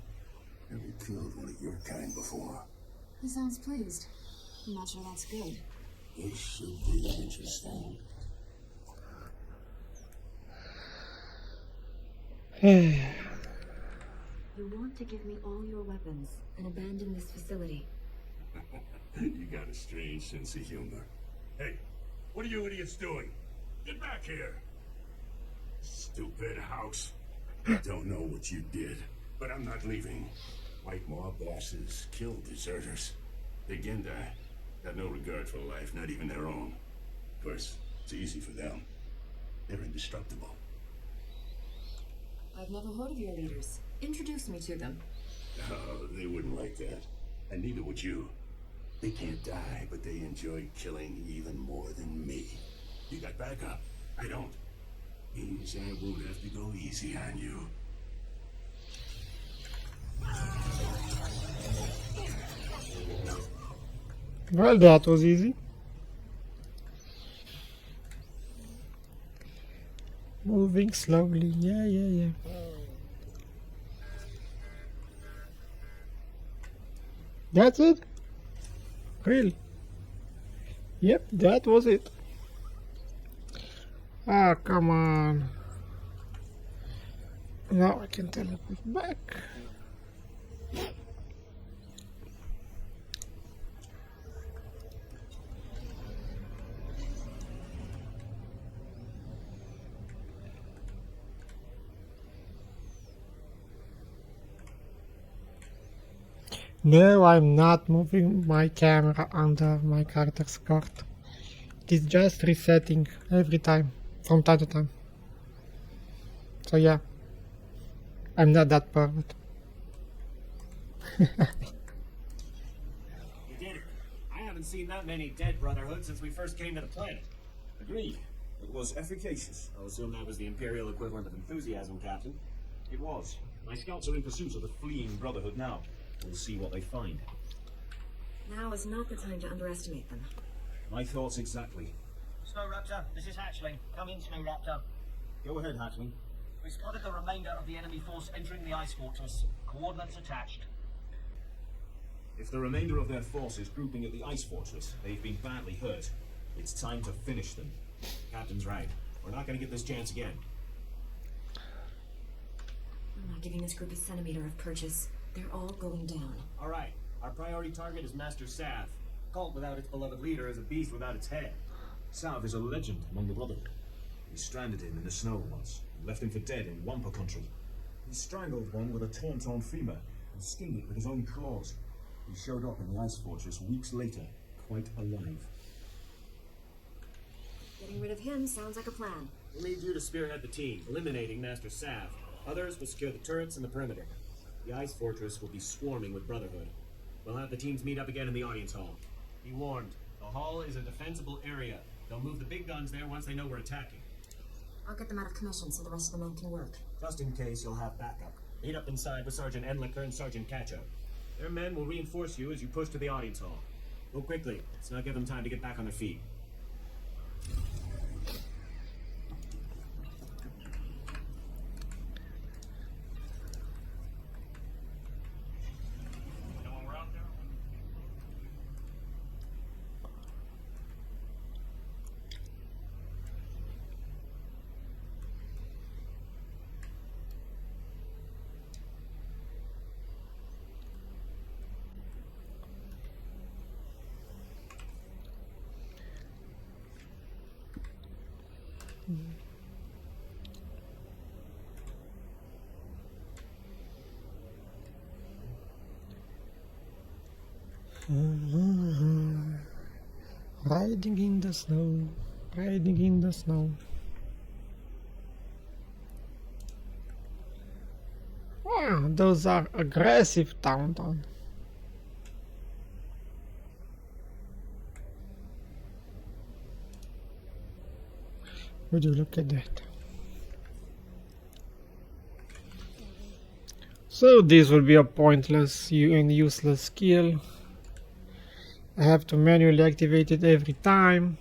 Have you killed one of your kind before? He sounds pleased. I'm not sure that's good. This should be interesting. You want to give me all your weapons and abandon this facility. You got a strange sense of humor. Hey, what are you idiots doing? Get back here! Stupid house. I don't know what you did, but I'm not leaving. White Maw bosses kill deserters. They Gendai got no regard for life, not even their own. Of course, it's easy for them. They're indestructible. I've never heard of your leaders. Introduce me to them. Oh, they wouldn't like that. And neither would you. They can't die, but they enjoy killing even more than me. You got backup. I don't. Means I won't have to go easy on you. Well, that was easy. Moving slowly, yeah. That's it? Really? Yep, that was it. Ah, come on. Now I can teleport back. No, I'm not moving my camera under my character's card. It is just resetting every time, from time to time. So yeah, I'm not that pervert. You did it. I haven't seen that many dead Brotherhood since we first came to the planet. Agreed. It was efficacious. I'll assume that was the Imperial equivalent of enthusiasm, Captain. It was. My scouts are in pursuit of the fleeing Brotherhood now. We'll see what they find. Now is not the time to underestimate them. My thoughts exactly. Snow Raptor, this is Hatchling. Come in, Snow Raptor. Go ahead, Hatchling. We spotted the remainder of the enemy force entering the ice fortress. Coordinates attached. If the remainder of their force is grouping at the ice fortress, they've been badly hurt. It's time to finish them. Captain's right. We're not going to get this chance again. I'm not giving this group a centimeter of purchase. They're all going down. All right. Our priority target is Master Sav. A cult without its beloved leader is a beast without its head. Sav is a legend among the Brotherhood. We stranded him in the snow once, and left him for dead in Wampa country. He strangled one with a torn femur, and skinned it with his own claws. He showed up in the ice fortress weeks later, quite alive. Getting rid of him sounds like a plan. We'll need you to spearhead the team, eliminating Master Sav. Others will secure the turrets and the perimeter. The ice fortress will be swarming with Brotherhood. We'll have the teams meet up again in the audience hall. Be warned, the hall is a defensible area. They'll move the big guns there once they know we're attacking. I'll get them out of commission so the rest of the men can work. Just in case, you'll have backup. Meet up inside with Sergeant Enlicker and Sergeant Cacho. Their men will reinforce you as you push to the audience hall. Go quickly. Let's not give them time to get back on their feet. Riding in the snow, riding in the snow. Wow, those are aggressive tauntaun. Would you look at that? So this will be a pointless and useless skill. I have to manually activate it every time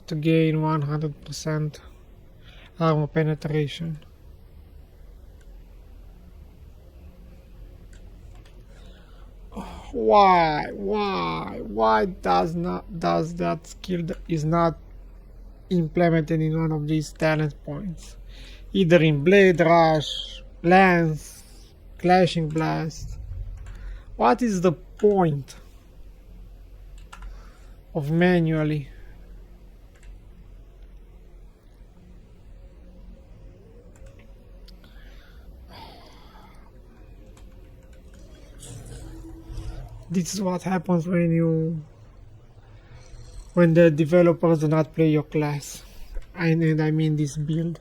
to gain 100% armor penetration. Why does that skill is not implemented in one of these talent points? Either in Blade Rush, Lance, Clashing Blast. What is the point of manually? This is what happens when the developers do not play your class. And I mean this build.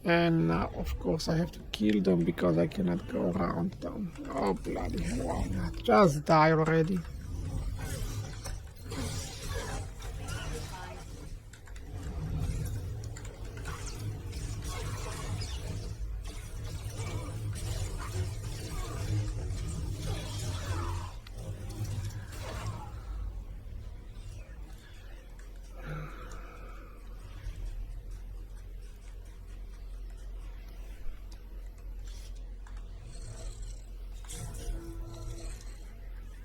And now, of course, I have to kill them because I cannot go around them. Oh, bloody hell, why not? Just die already.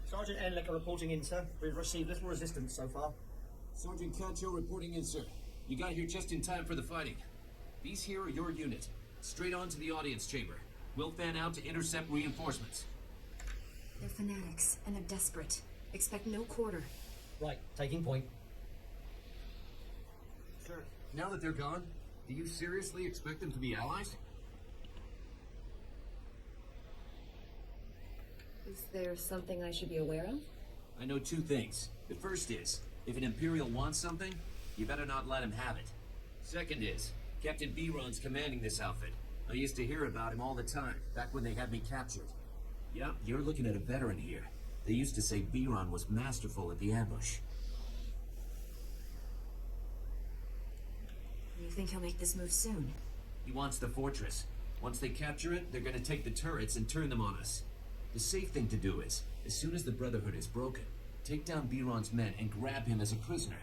Sergeant Enlicker reporting in, sir. We've received little resistance so far. Sergeant Cantil reporting in, sir. You got here just in time for the fighting. These here are your unit. Straight on to the audience chamber. We'll fan out to intercept reinforcements. They're fanatics, and they're desperate. Expect no quarter. Right, taking point. Sir, now that they're gone, do you seriously expect them to be allies? Is there something I should be aware of? I know two things. The first is, if an Imperial wants something, you better not let him have it. Second is, Captain Biron's commanding this outfit. I used to hear about him all the time, back when they had me captured. Yep, you're looking at a veteran here. They used to say Biron was masterful at the ambush. You think he'll make this move soon? He wants the fortress. Once they capture it, they're gonna take the turrets and turn them on us. The safe thing to do is, as soon as the Brotherhood is broken, take down Biron's men and grab him as a prisoner.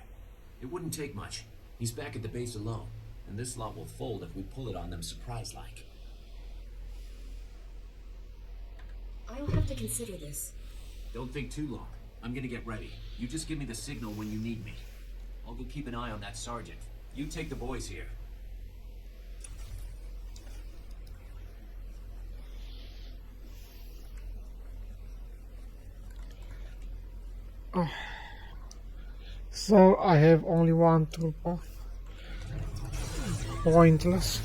It wouldn't take much. He's back at the base alone, and this lot will fold if we pull it on them surprise-like. I'll have to consider this. Don't think too long. I'm gonna get ready. You just give me the signal when you need me. I'll go keep an eye on that sergeant. You take the boys here. Oh. So I have only one trooper. Pointless.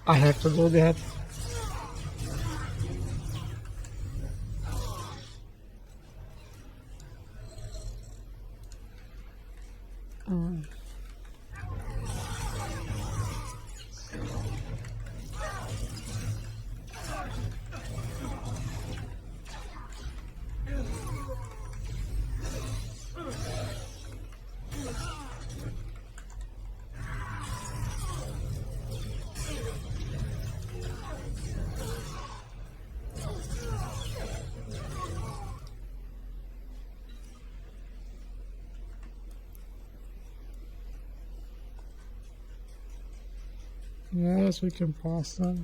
I have to do that. Yes, we can pass them.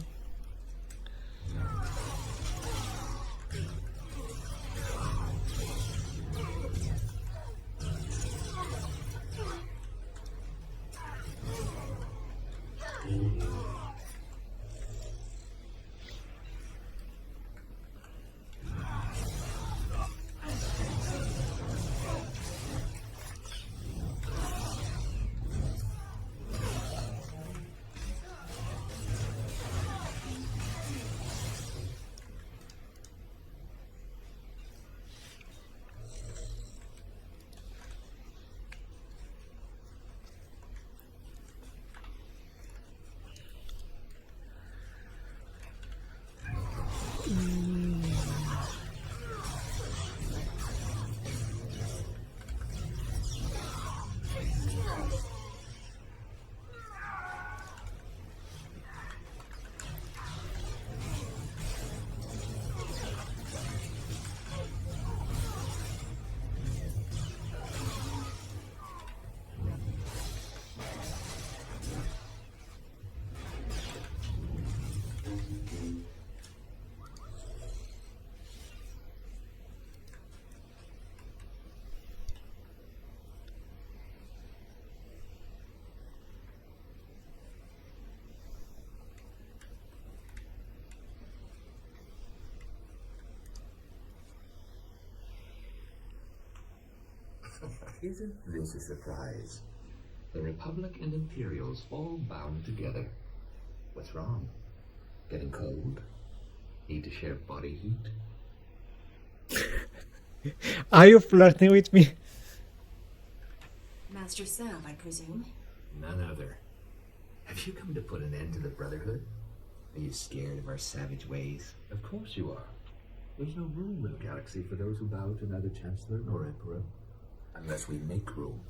Isn't this a surprise? The Republic and Imperials all bound together. What's wrong? Getting cold? Need to share body heat? Are you flirting with me? Master Sav, I presume? None other. Have you come to put an end to the Brotherhood? Are you scared of our savage ways? Of course you are. There's no room in the galaxy for those who bow to neither Chancellor nor Emperor. Unless we make room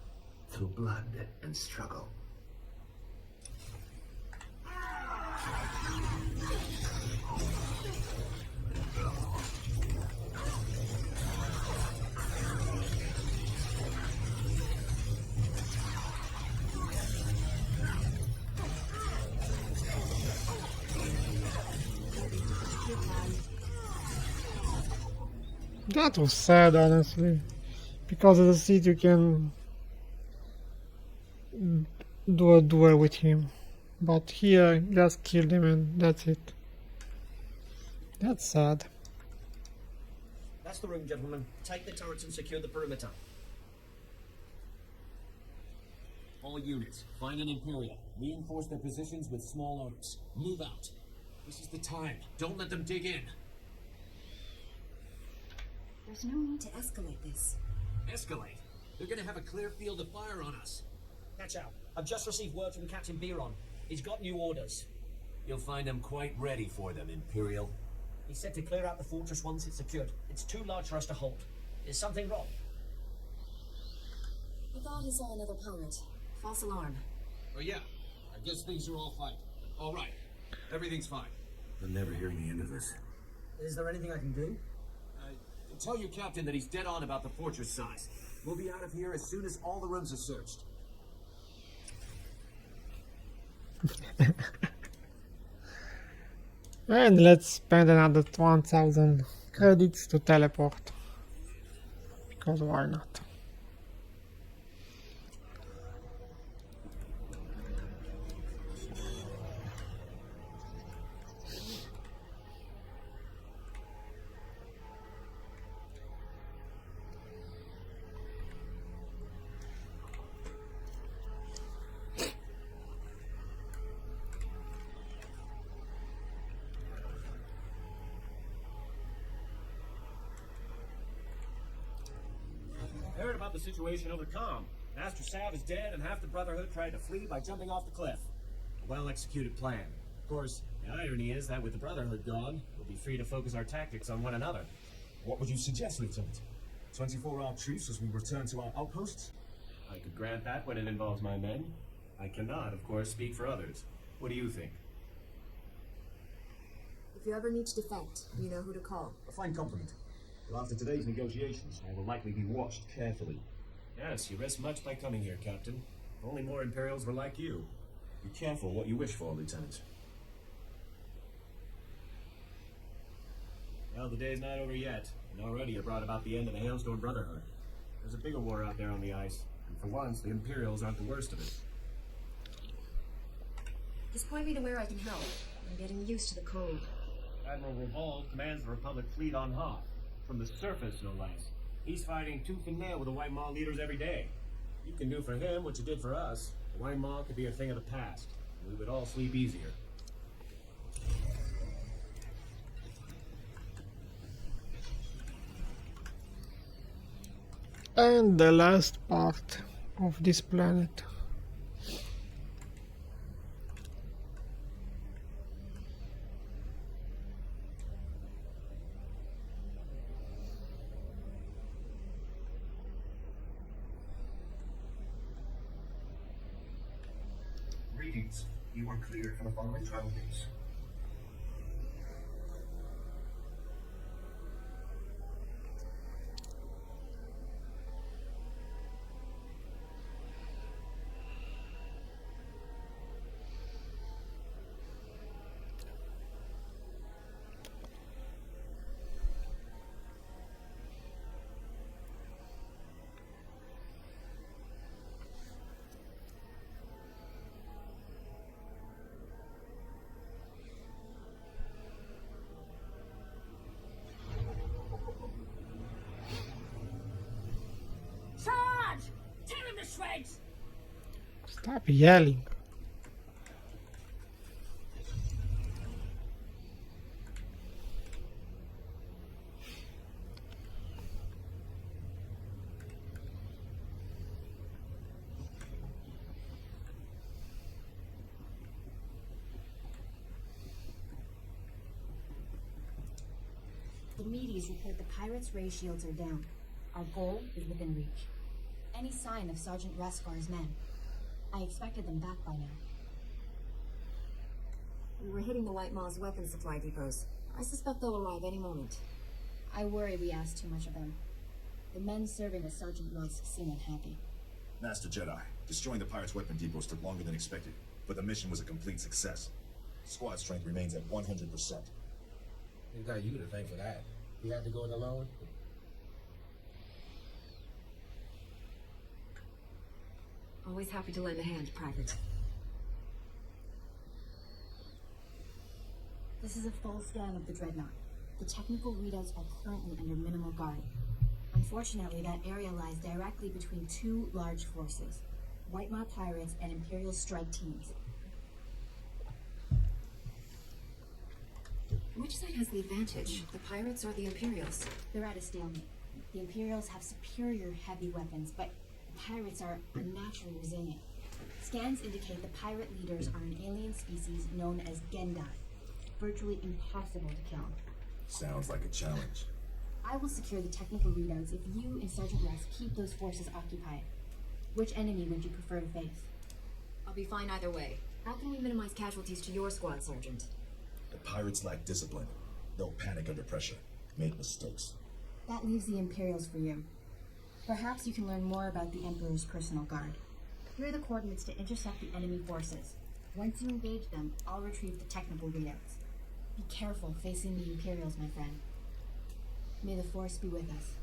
through blood and struggle. That was sad, honestly. Because as a Sith you can do a duel with him. But here, just killed him and that's it. That's sad. That's the room, gentlemen. Take the turrets and secure the perimeter. All units, find an Imperial. Reinforce their positions with small arms. Move out. This is the time. Don't let them dig in. There's no need to escalate this. Escalate? They're gonna have a clear field of fire on us. Catch out. I've just received word from Captain Biron. He's got new orders. You'll find them quite ready for them, Imperial. He said to clear out the fortress once it's secured. It's too large for us to hold. Is something wrong? I thought he saw another pirate. False alarm. Oh yeah, I guess things are all fine. All right, everything's fine. I'm never hearing the end of this. Is there anything I can do? Tell your captain that he's dead on about the fortress size. We'll be out of here as soon as all the rooms are searched. And let's spend another 1000 credits to teleport. Because why not? Heard about the situation over comm. Master Sav is dead and half the Brotherhood tried to flee by jumping off the cliff. A well-executed plan. Of course, the irony is that with the Brotherhood gone, we'll be free to focus our tactics on one another. What would you suggest, Lieutenant? 24-hour truce as we return to our outposts? I could grant that when it involves my men. I cannot, of course, speak for others. What do you think? If you ever need to defect, you know who to call. A fine compliment. Well, after today's negotiations, I will likely be watched carefully. Yes, you risk much by coming here, Captain. If only more Imperials were like you. Be careful what you wish for, Lieutenant. Well, the day's not over yet, and already it brought about the end of the Hailstorm Brotherhood. There's a bigger war out there on the ice, and for once, the Imperials aren't the worst of it. Just point me to where I can help. I'm getting used to the cold. Admiral Revolve commands the Republic fleet on Hoth. From the surface, no less. He's fighting tooth and nail with the White Maw leaders every day. You can do for him what you did for us. The White Maw could be a thing of the past, and we would all sleep easier. And the last part of this planet. Greetings. You are cleared for the following travel dates. Stop yelling. The meaties report the pirates' ray shields are down. Our goal is within reach. Any sign of Sergeant Rescar's men? I expected them back by now. We were hitting the White Maw's weapons supply depots. I suspect they'll arrive any moment. I worry we asked too much of them. The men serving with Sergeant Rusk seem unhappy. Master Jedi, destroying the pirates' weapon depots took longer than expected, but the mission was a complete success. Squad strength remains at 100%. We got you to thank for that. You had to go it alone? Always happy to lend a hand, Private. This is a full scan of the Dreadnought. The technical readouts are currently under minimal guard. Unfortunately, that area lies directly between two large forces, White Maw pirates and Imperial strike teams. Which side has the advantage, the pirates or the Imperials? They're at a stalemate. The Imperials have superior heavy weapons, but the pirates are unnaturally resilient. Scans indicate the pirate leaders are an alien species known as Gendai, virtually impossible to kill. Sounds like a challenge. I will secure the technical readouts if you and Sergeant Rusk keep those forces occupied. Which enemy would you prefer to face? I'll be fine either way. How can we minimize casualties to your squad, Sergeant? The pirates lack discipline. They'll panic under pressure, make mistakes. That leaves the Imperials for you. Perhaps you can learn more about the Emperor's personal guard. Here are the coordinates to intercept the enemy forces. Once you engage them, I'll retrieve the technical readouts. Be careful facing the Imperials, my friend. May the Force be with us.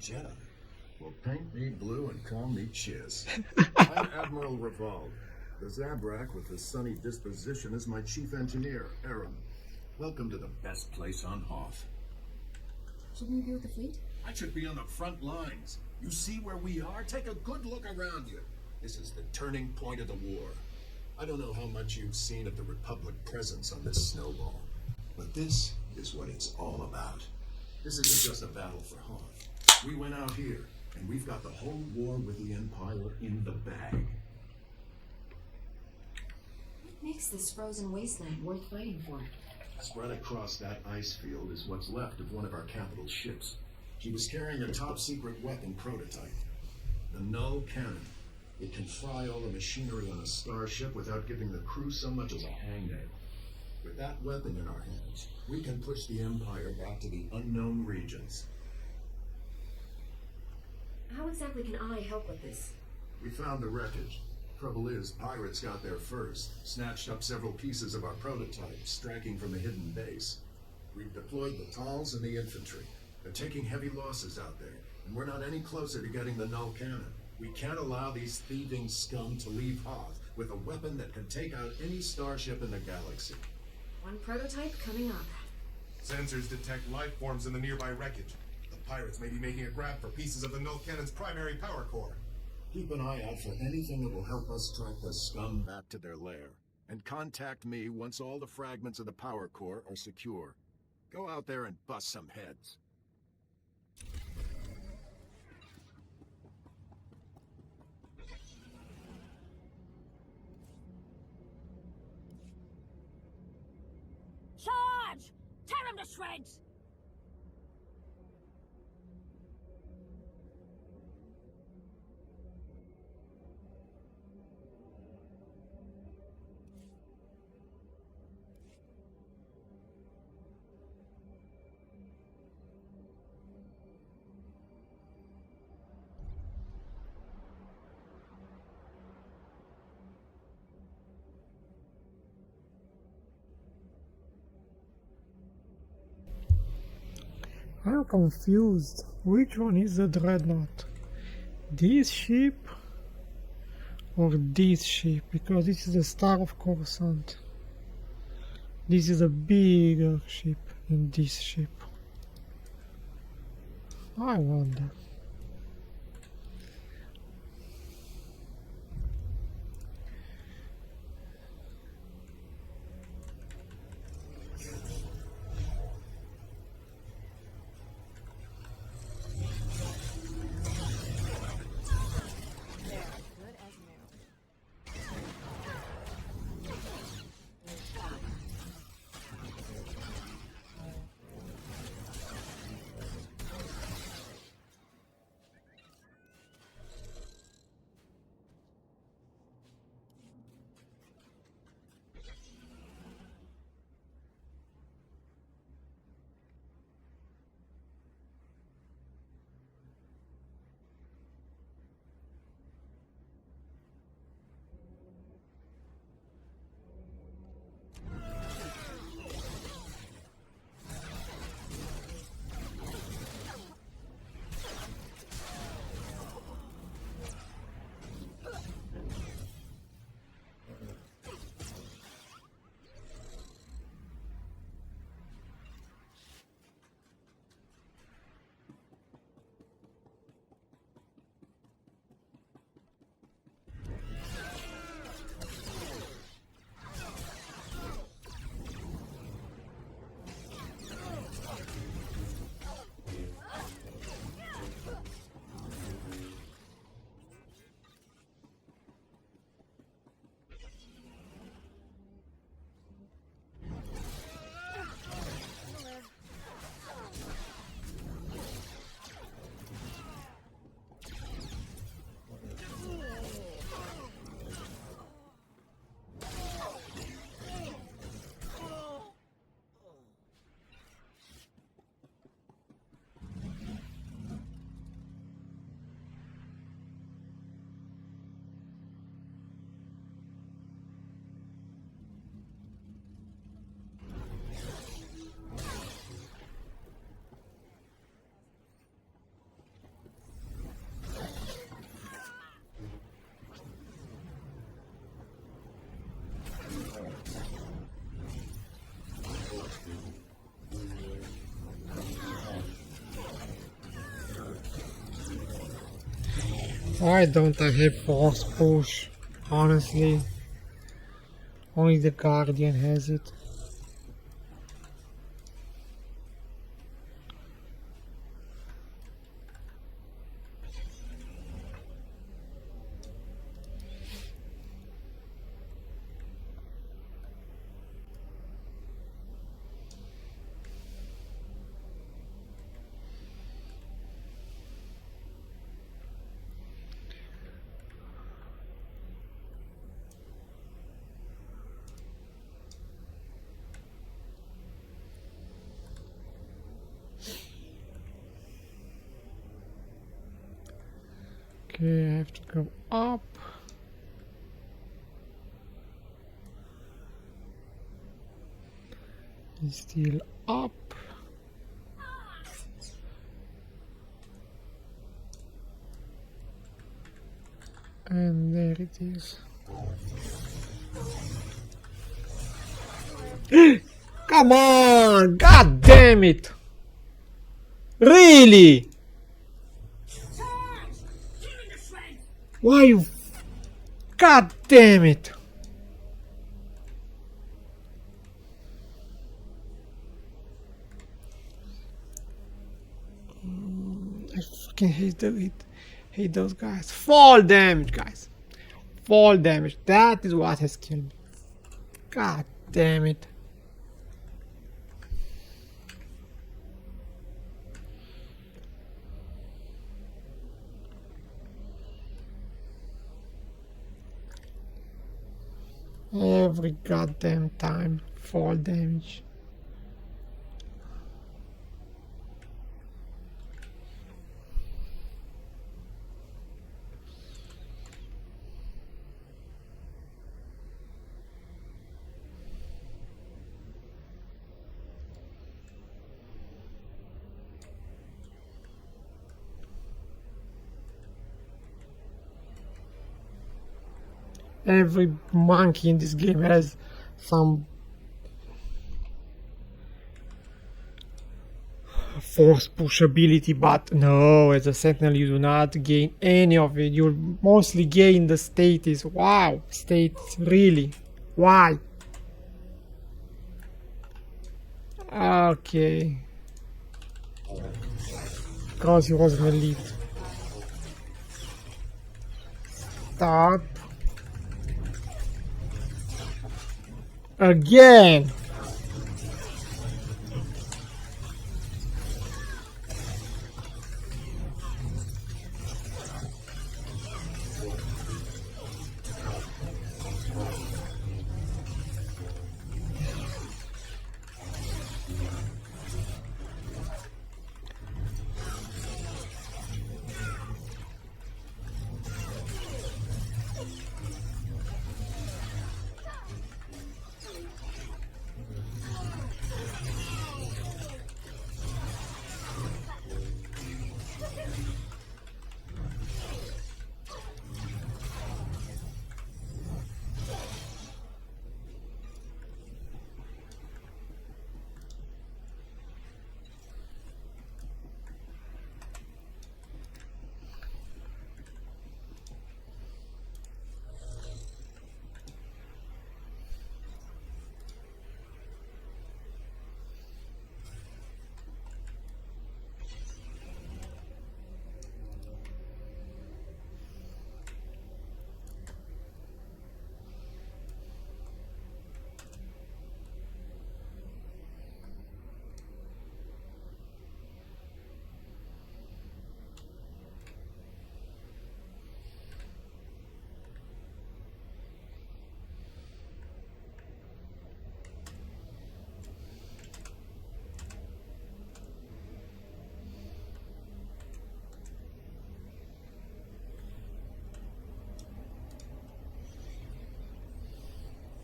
Jedi. Well, paint me blue and call me Chiz. I'm Admiral Reval. The Zabrak with the sunny disposition is my chief engineer, Aaron. Welcome to the best place on Hoth. Shouldn't you be with the fleet? I should be on the front lines. You see where we are? Take a good look around you. This is the turning point of the war. I don't know how much you've seen of the Republic presence on this snowball, but this is what it's all about. This isn't just a battle for Hoth. We went out here, and we've got the whole war with the Empire in the bag. What makes this frozen wasteland worth fighting for? Spread across that ice field is what's left of one of our capital ships. She was carrying a top-secret weapon prototype, the Null Cannon. It can fry all the machinery on a starship without giving the crew so much as a hangnail. With that weapon in our hands, we can push the Empire back to the unknown regions. How exactly can I help with this? We found the wreckage. Trouble is, pirates got there first, snatched up several pieces of our prototype, striking from a hidden base. We've deployed the Tals and the infantry. They're taking heavy losses out there, and we're not any closer to getting the Null Cannon. We can't allow these thieving scum to leave Hoth with a weapon that can take out any starship in the galaxy. One prototype coming up. Sensors detect life forms in the nearby wreckage. The pirates may be making a grab for pieces of the Null Cannon's primary power core. Keep an eye out for anything that will help us track the scum back to their lair. And contact me once all the fragments of the power core are secure. Go out there and bust some heads. Charge! Tear him to shreds! I'm confused. Which one is the dreadnought? This ship or this ship? Because this is the Star of Coruscant. This is a bigger ship in this ship. I wonder. Why don't I have force push? Honestly, only the Guardian has it. Okay, I have to go up. He's still up. And there it is. Come on! God damn it! Really? Why you... God damn it! I fucking hate those guys. Fall damage, guys. Fall damage. That is what has killed me. God damn it. Every goddamn time. Fall damage. Every monkey in this game has some force push ability, but no, as a sentinel you do not gain any of it. You mostly gain the status. Wow, status, really? Why? Okay. Because he was an elite. Stop. Again.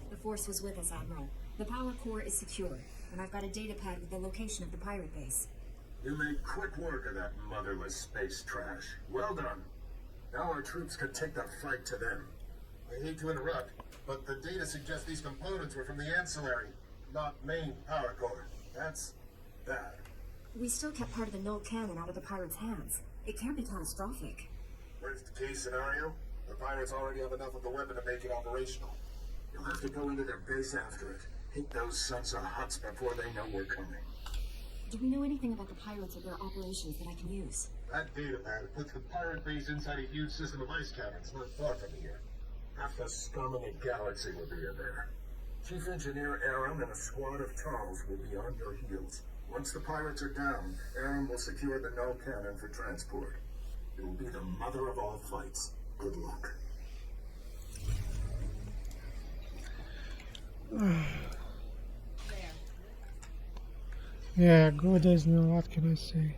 The Force was with us, Admiral. The power core is secure, and I've got a data pad with the location of the pirate base. You made quick work of that motherless space trash. Well done. Now our troops can take the fight to them. I hate to interrupt, but the data suggests these components were from the ancillary, not main power core. That's bad. We still kept part of the null cannon out of the pirates' hands. It can't be catastrophic. Worst case scenario, the pirates already have enough of the weapon to make it operational. You'll have to go into their base after it. Hit those sons of huts before they know we're coming. Do we know anything about the pirates or their operations that I can use? That data pad puts the pirate base inside a huge system of ice caverns not far from here. Half the scum in the galaxy will be in there. Chief Engineer Aram and a squad of Charles will be on your heels. Once the pirates are down, Aram will secure the null cannon for transport. It will be the mother of all fights. Good luck. Yeah, good as no, what can I say?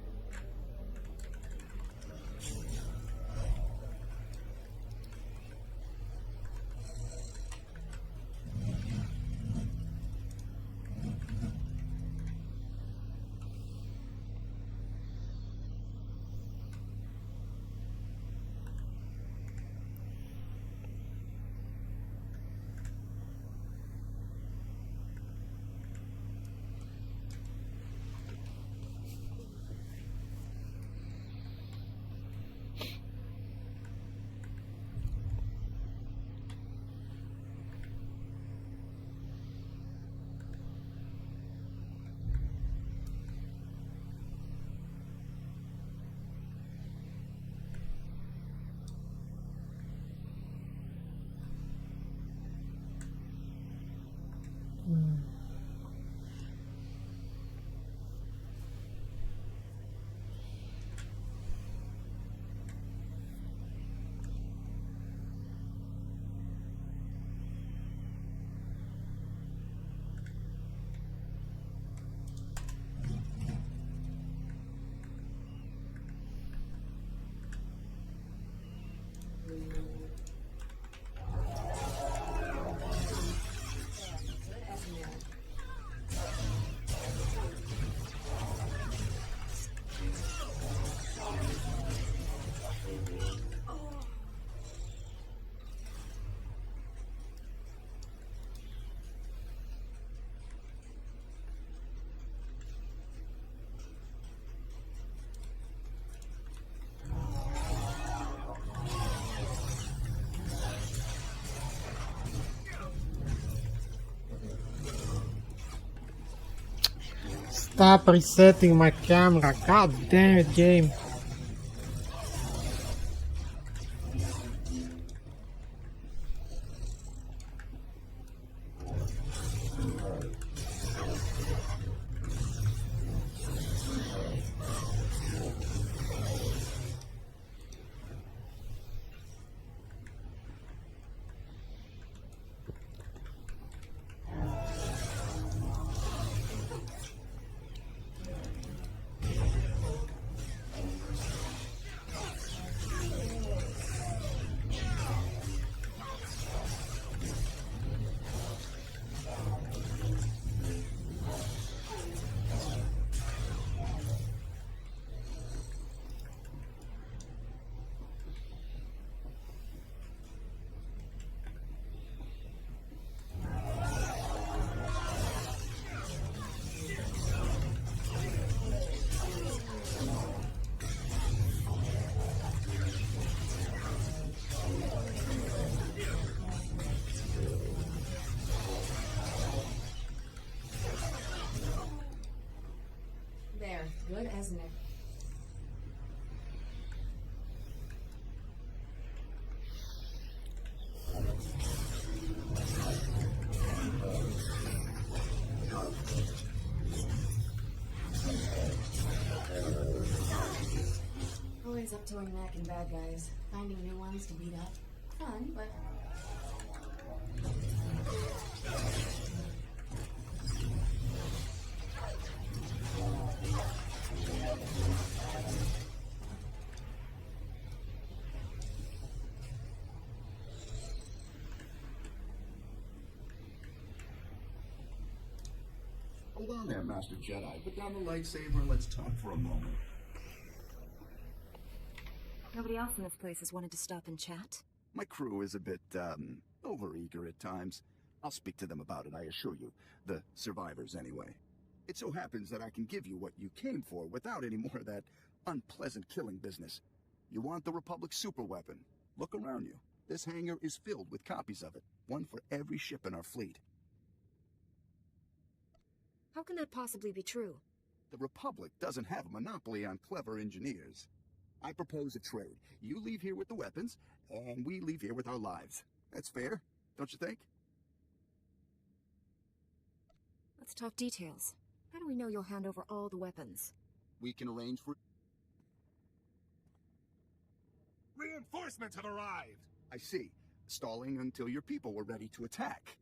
Stop resetting my camera. God damn it, game. There, good, isn't it? Always up to our neck in bad guys. Finding new ones to beat up. Fun, but... Hold on there, Master Jedi. Put down the lightsaber and let's talk for a moment. Nobody else in this place has wanted to stop and chat? My crew is a bit, overeager at times. I'll speak to them about it, I assure you. The survivors, anyway. It so happens that I can give you what you came for without any more of that unpleasant killing business. You want the Republic's superweapon? Look around you. This hangar is filled with copies of it. One for every ship in our fleet. How can that possibly be true? The Republic doesn't have a monopoly on clever engineers. I propose a trade. You leave here with the weapons, and we leave here with our lives. That's fair, don't you think? Let's talk details. How do we know you'll hand over all the weapons? We can arrange for... Reinforcements have arrived! I see. Stalling until your people were ready to attack.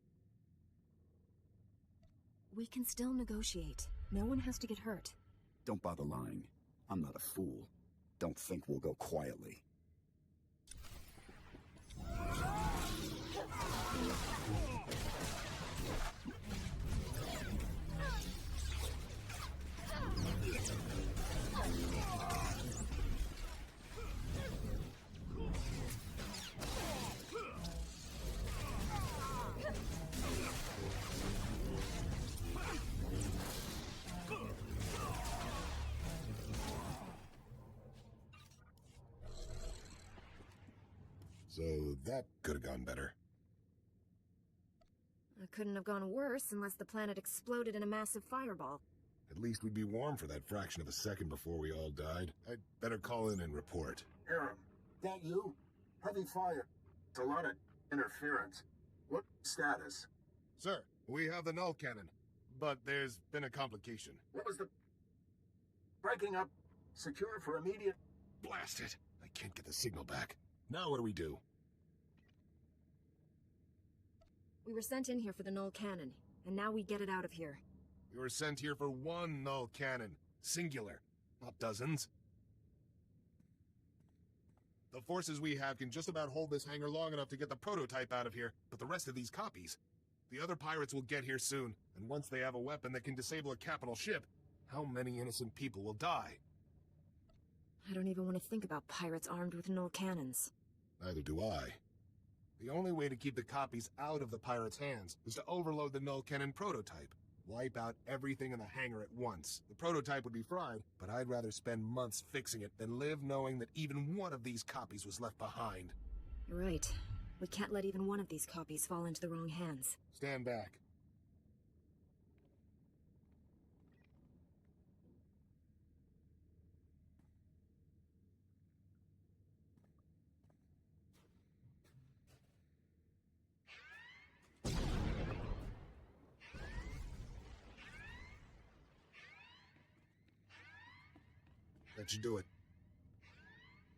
We can still negotiate. No one has to get hurt. Don't bother lying. I'm not a fool. Don't think we'll go quietly. So that could have gone better. It couldn't have gone worse unless the planet exploded in a massive fireball. At least we'd be warm for that fraction of a second before we all died. I'd better call in and report. Aaron, that you? Heavy fire. It's a lot of interference. What status? Sir, we have the null cannon, but there's been a complication. What was the... Breaking up? Secure for immediate... Blast it! I can't get the signal back. Now what do we do? We were sent in here for the null cannon, and now we get it out of here. We were sent here for one null cannon. Singular. Not dozens. The forces we have can just about hold this hangar long enough to get the prototype out of here, but the rest of these copies... The other pirates will get here soon, and once they have a weapon that can disable a capital ship, how many innocent people will die? I don't even want to think about pirates armed with null cannons. Neither do I. The only way to keep the copies out of the pirates' hands is to overload the null cannon prototype. Wipe out everything in the hangar at once. The prototype would be fried, but I'd rather spend months fixing it than live knowing that even one of these copies was left behind. You're right. We can't let even one of these copies fall into the wrong hands. Stand back. Let you do it.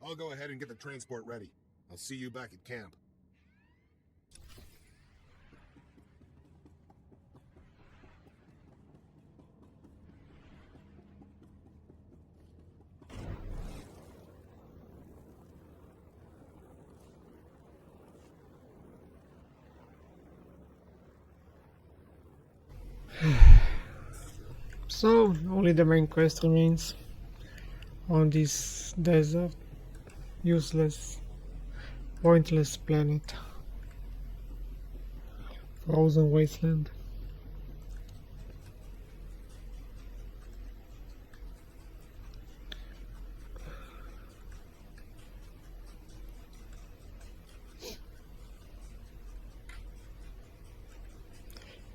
I'll go ahead and get the transport ready. I'll see you back at camp. So, only the main quest remains on this desert, useless, pointless planet. Frozen wasteland.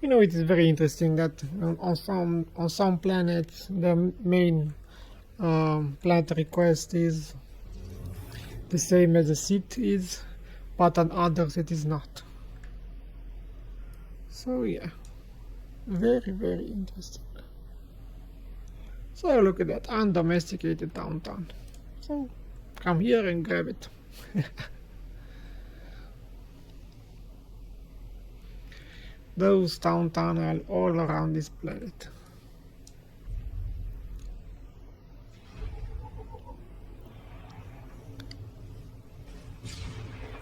You know, it is very interesting that on some planets the main planetary quest is the same as the seat is, but on others it is not. So yeah, very, very interesting. So look at that, undomesticated downtown. So come here and grab it. Those downtown are all around this planet.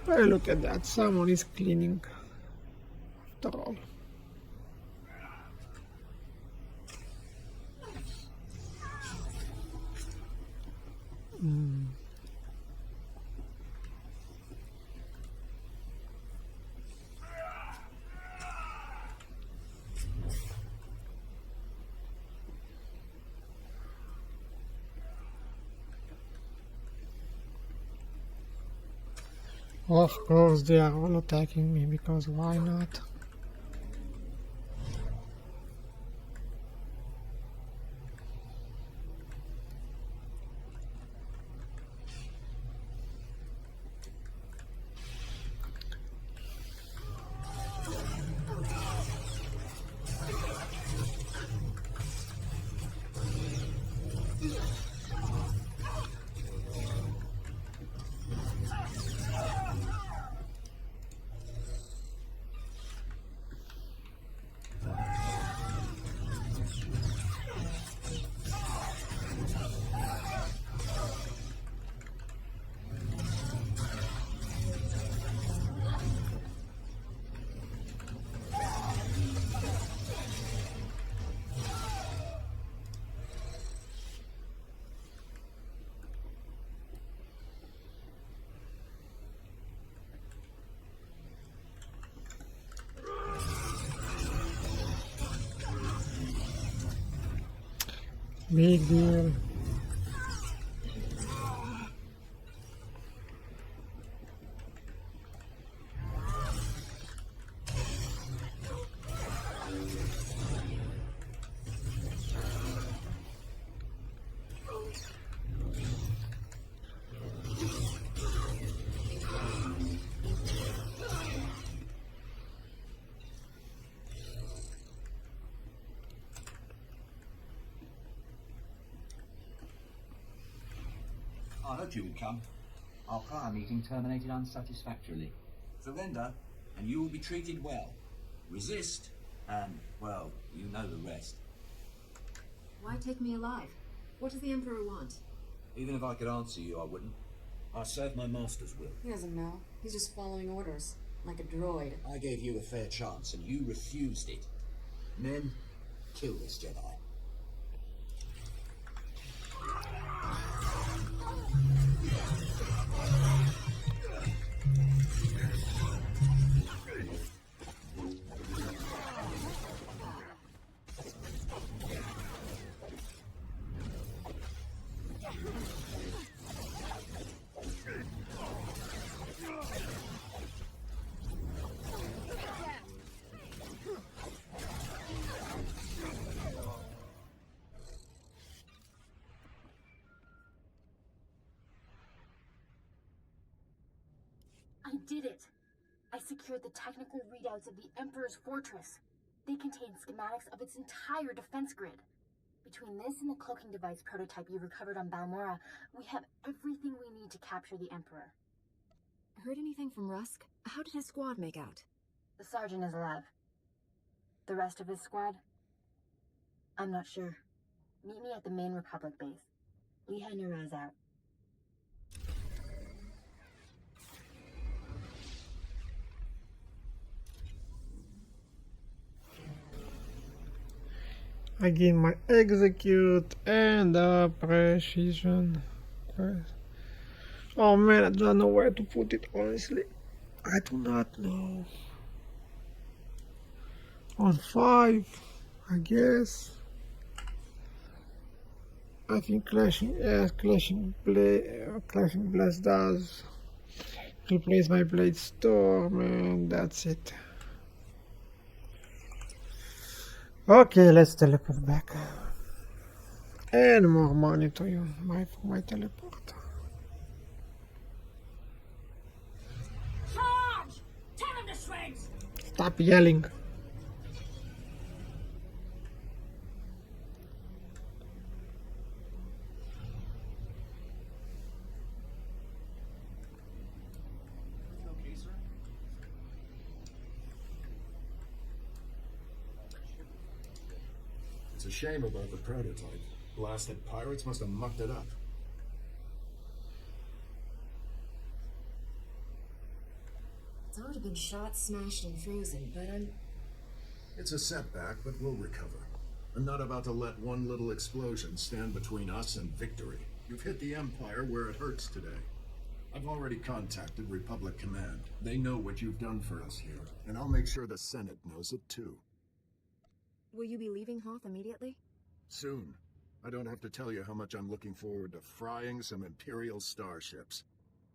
Well, look at that, someone is cleaning after all. Of course they are all attacking me, because why not? Big deal. I heard you would come. Our prior meeting terminated unsatisfactorily. Surrender, and you will be treated well. Resist, and, well, you know the rest. Why take me alive? What does the Emperor want? Even if I could answer you, I wouldn't. I serve my master's will. He doesn't know. He's just following orders, like a droid. I gave you a fair chance, and you refused it. Men, kill this Jedi. I did it! I secured the technical readouts of the Emperor's fortress. They contain schematics of its entire defense grid. Between this and the cloaking device prototype you recovered on Balmora, we have everything we need to capture the Emperor. Heard anything from Rusk? How did his squad make out? The sergeant is alive. The rest of his squad? I'm not sure. Meet me at the main Republic base. Leha Nuraz out. Again, my execute and precision. Oh man, I don't know where to put it, honestly. I do not know. On 5, I guess. I think Clashing Blast does replace my Blade Storm, and that's it. Okay, let's teleport back. And more money to you, for my teleport. Charge! Tear him to shreds! Stop yelling. It's a shame about the prototype. Blasted pirates must have mucked it up. It's already been shot, smashed, and frozen, but It's a setback, but we'll recover. I'm not about to let one little explosion stand between us and victory. You've hit the Empire where it hurts today. I've already contacted Republic Command. They know what you've done for us here, and I'll make sure the Senate knows it too. Will you be leaving Hoth immediately? Soon. I don't have to tell you how much I'm looking forward to frying some Imperial starships.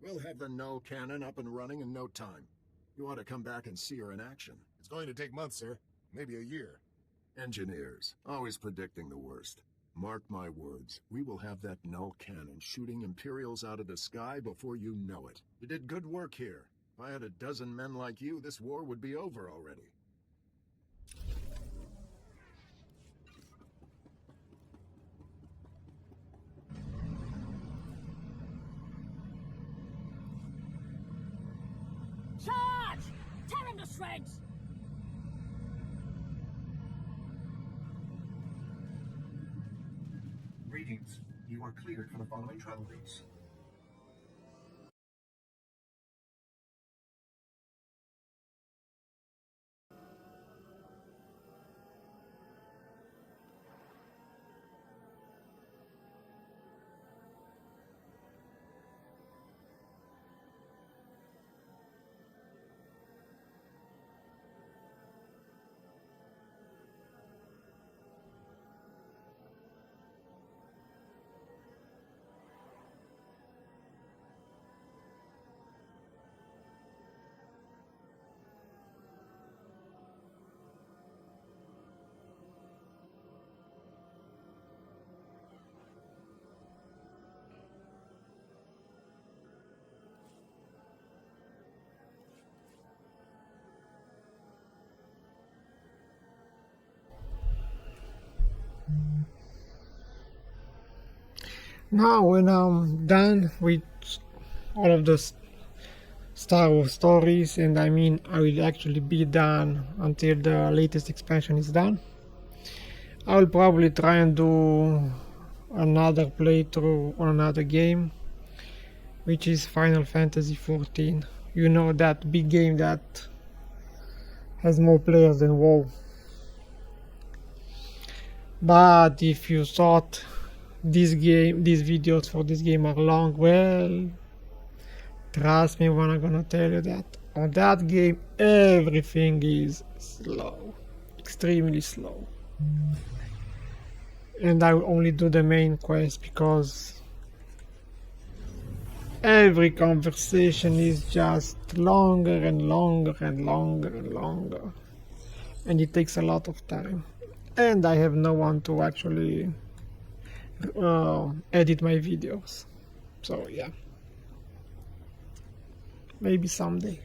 We'll have the null cannon up and running in no time. You ought to come back and see her in action. It's going to take months, sir. Maybe a year. Engineers, always predicting the worst. Mark my words, we will have that null cannon shooting Imperials out of the sky before you know it. You did good work here. If I had a dozen men like you, this war would be over already. Charge! Tear him to shreds! Greetings. You are cleared for the following travel routes. Now, when I'm done with all of the Star Wars stories, and I mean I will actually be done until the latest expansion is done, I will probably try and do another playthrough on another game, which is Final Fantasy XIV. You know, that big game that has more players than WoW. But if you thought these videos for this game are long, well, trust me when I'm gonna tell you that on that game everything is slow, extremely slow. And I will only do the main quest because every conversation is just longer and longer and longer and longer, and it takes a lot of time, and I have no one to actually edit my videos. So yeah, maybe someday.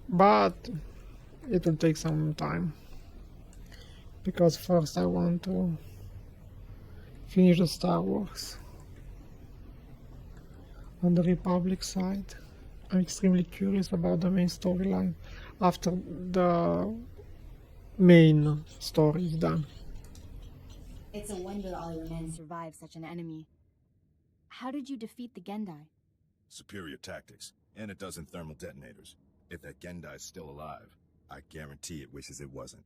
But it will take some time. Because first I want to finish the Star Wars. On the Republic side, I'm extremely curious about the main storyline after the main story is done. It's a wonder all your men survived such an enemy. How did you defeat the Gendai? Superior tactics, and a dozen thermal detonators. If that Gendai's still alive, I guarantee it wishes it wasn't.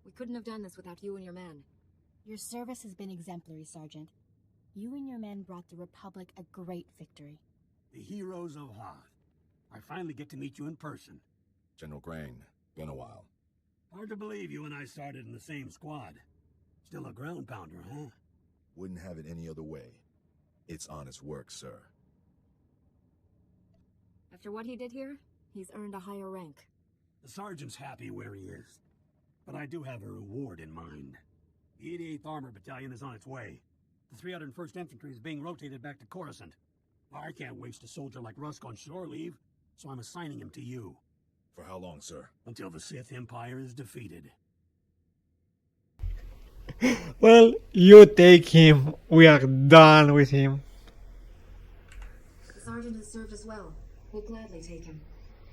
We couldn't have done this without you and your men. Your service has been exemplary, Sergeant. You and your men brought the Republic a great victory. The heroes of Hoth. I finally get to meet you in person. General Grain, been a while. Hard to believe you and I started in the same squad. Still a ground pounder, huh? Wouldn't have it any other way. It's honest work, sir. After what he did here, he's earned a higher rank. The sergeant's happy where he is. But I do have a reward in mind. The 88th Armor Battalion is on its way. The 301st Infantry is being rotated back to Coruscant. I can't waste a soldier like Rusk on shore leave, so I'm assigning him to you. For how long, sir? Until the Sith Empire is defeated. Well, you take him. We are done with him. The sergeant has served us well. We'll gladly take him.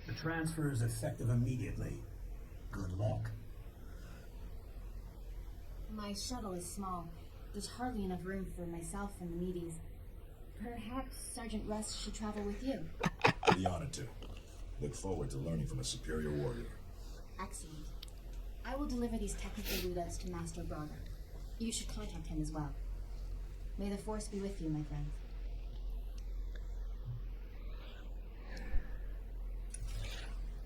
The transfer is effective immediately. Good luck. My shuttle is small. There's hardly enough room for myself and the meaties. Perhaps Sergeant Russ should travel with you. Be honored to. Look forward to learning from a superior warrior. Excellent. I will deliver these technical readouts to Master Braga. You should contact him as well. May the Force be with you, my friend.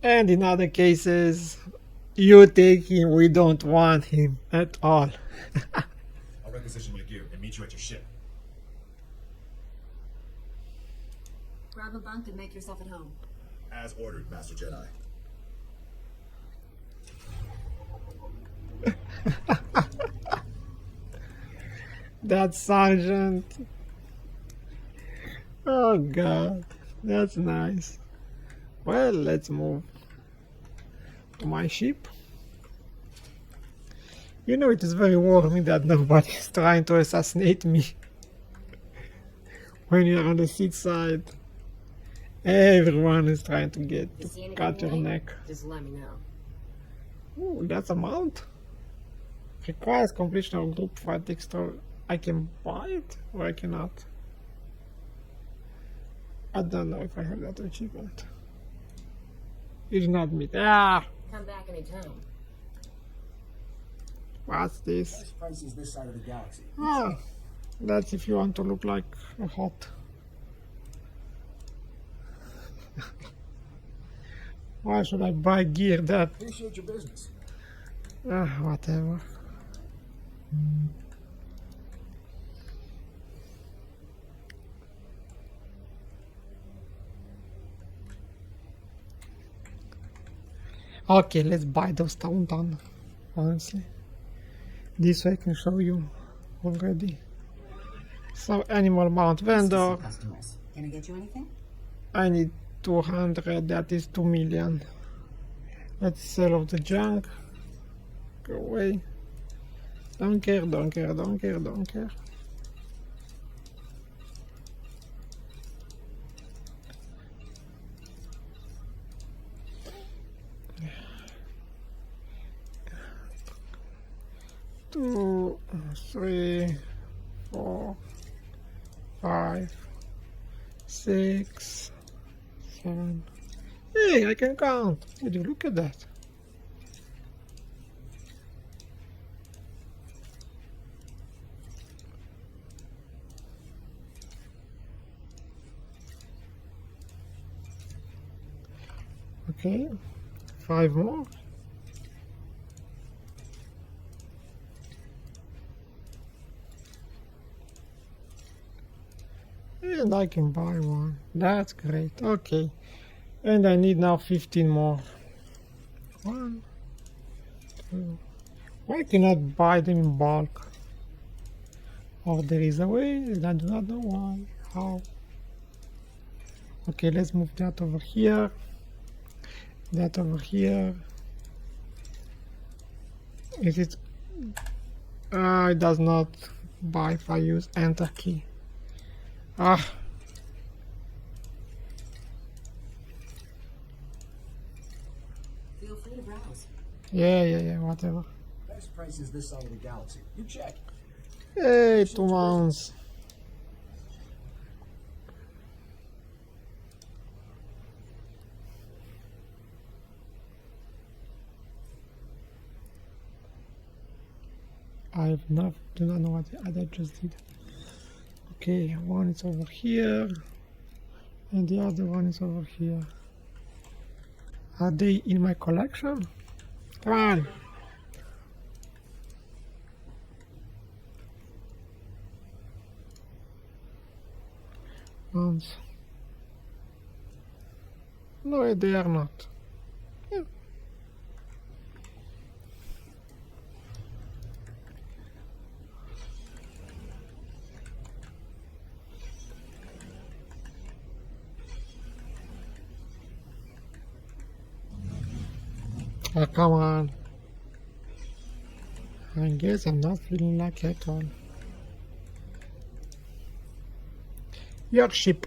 And in other cases, you take him, we don't want him at all. I'll requisition my gear and meet you at your ship. Grab a bunk and make yourself at home. As ordered, Master Jedi. That sergeant. Oh god, that's nice. Well, let's move to my ship. You know, it is very warming that nobody is trying to assassinate me. When you're on the seat side, everyone is trying to cut your neck. Just let me know. Ooh, that's a mount. Requires completion of group fight extra. I can buy it or I cannot. I don't know if I have that achievement. You do not meet. Ah! Come back anytime. What's this? Best prices this side of the galaxy. Ah, that's if you want to look like a Hoth. Why should I buy gear that? Appreciate your business. Whatever. Okay, let's buy those Tauntaun, honestly. This way I can show you already. So, animal mount vendor. Customers. Can I get you anything? I need 200, that is 2 million. Let's sell off the junk. Go away. Don't care, don't care, don't care, don't care. Two, 3, 4, 5, 6, 7. Hey, I can count. Did you look at that? Okay, 5 more. And I can buy one. That's great. Okay. And I need now 15 more. 1, 2. Why cannot buy them in bulk? Or there is a way, and I do not know why. How? Okay, let's move that over here. That over here. Is it? It does not buy if I use enter key. Ah. Feel free to browse. Yeah, whatever. Best prices this side of the galaxy. You check. Hey, 2 months. I do not know what I just did. Okay, one is over here, and the other one is over here. Are they in my collection? Come on! Once. No, they are not. Yeah. Oh, come on. I guess I'm not feeling like it at all. Your ship.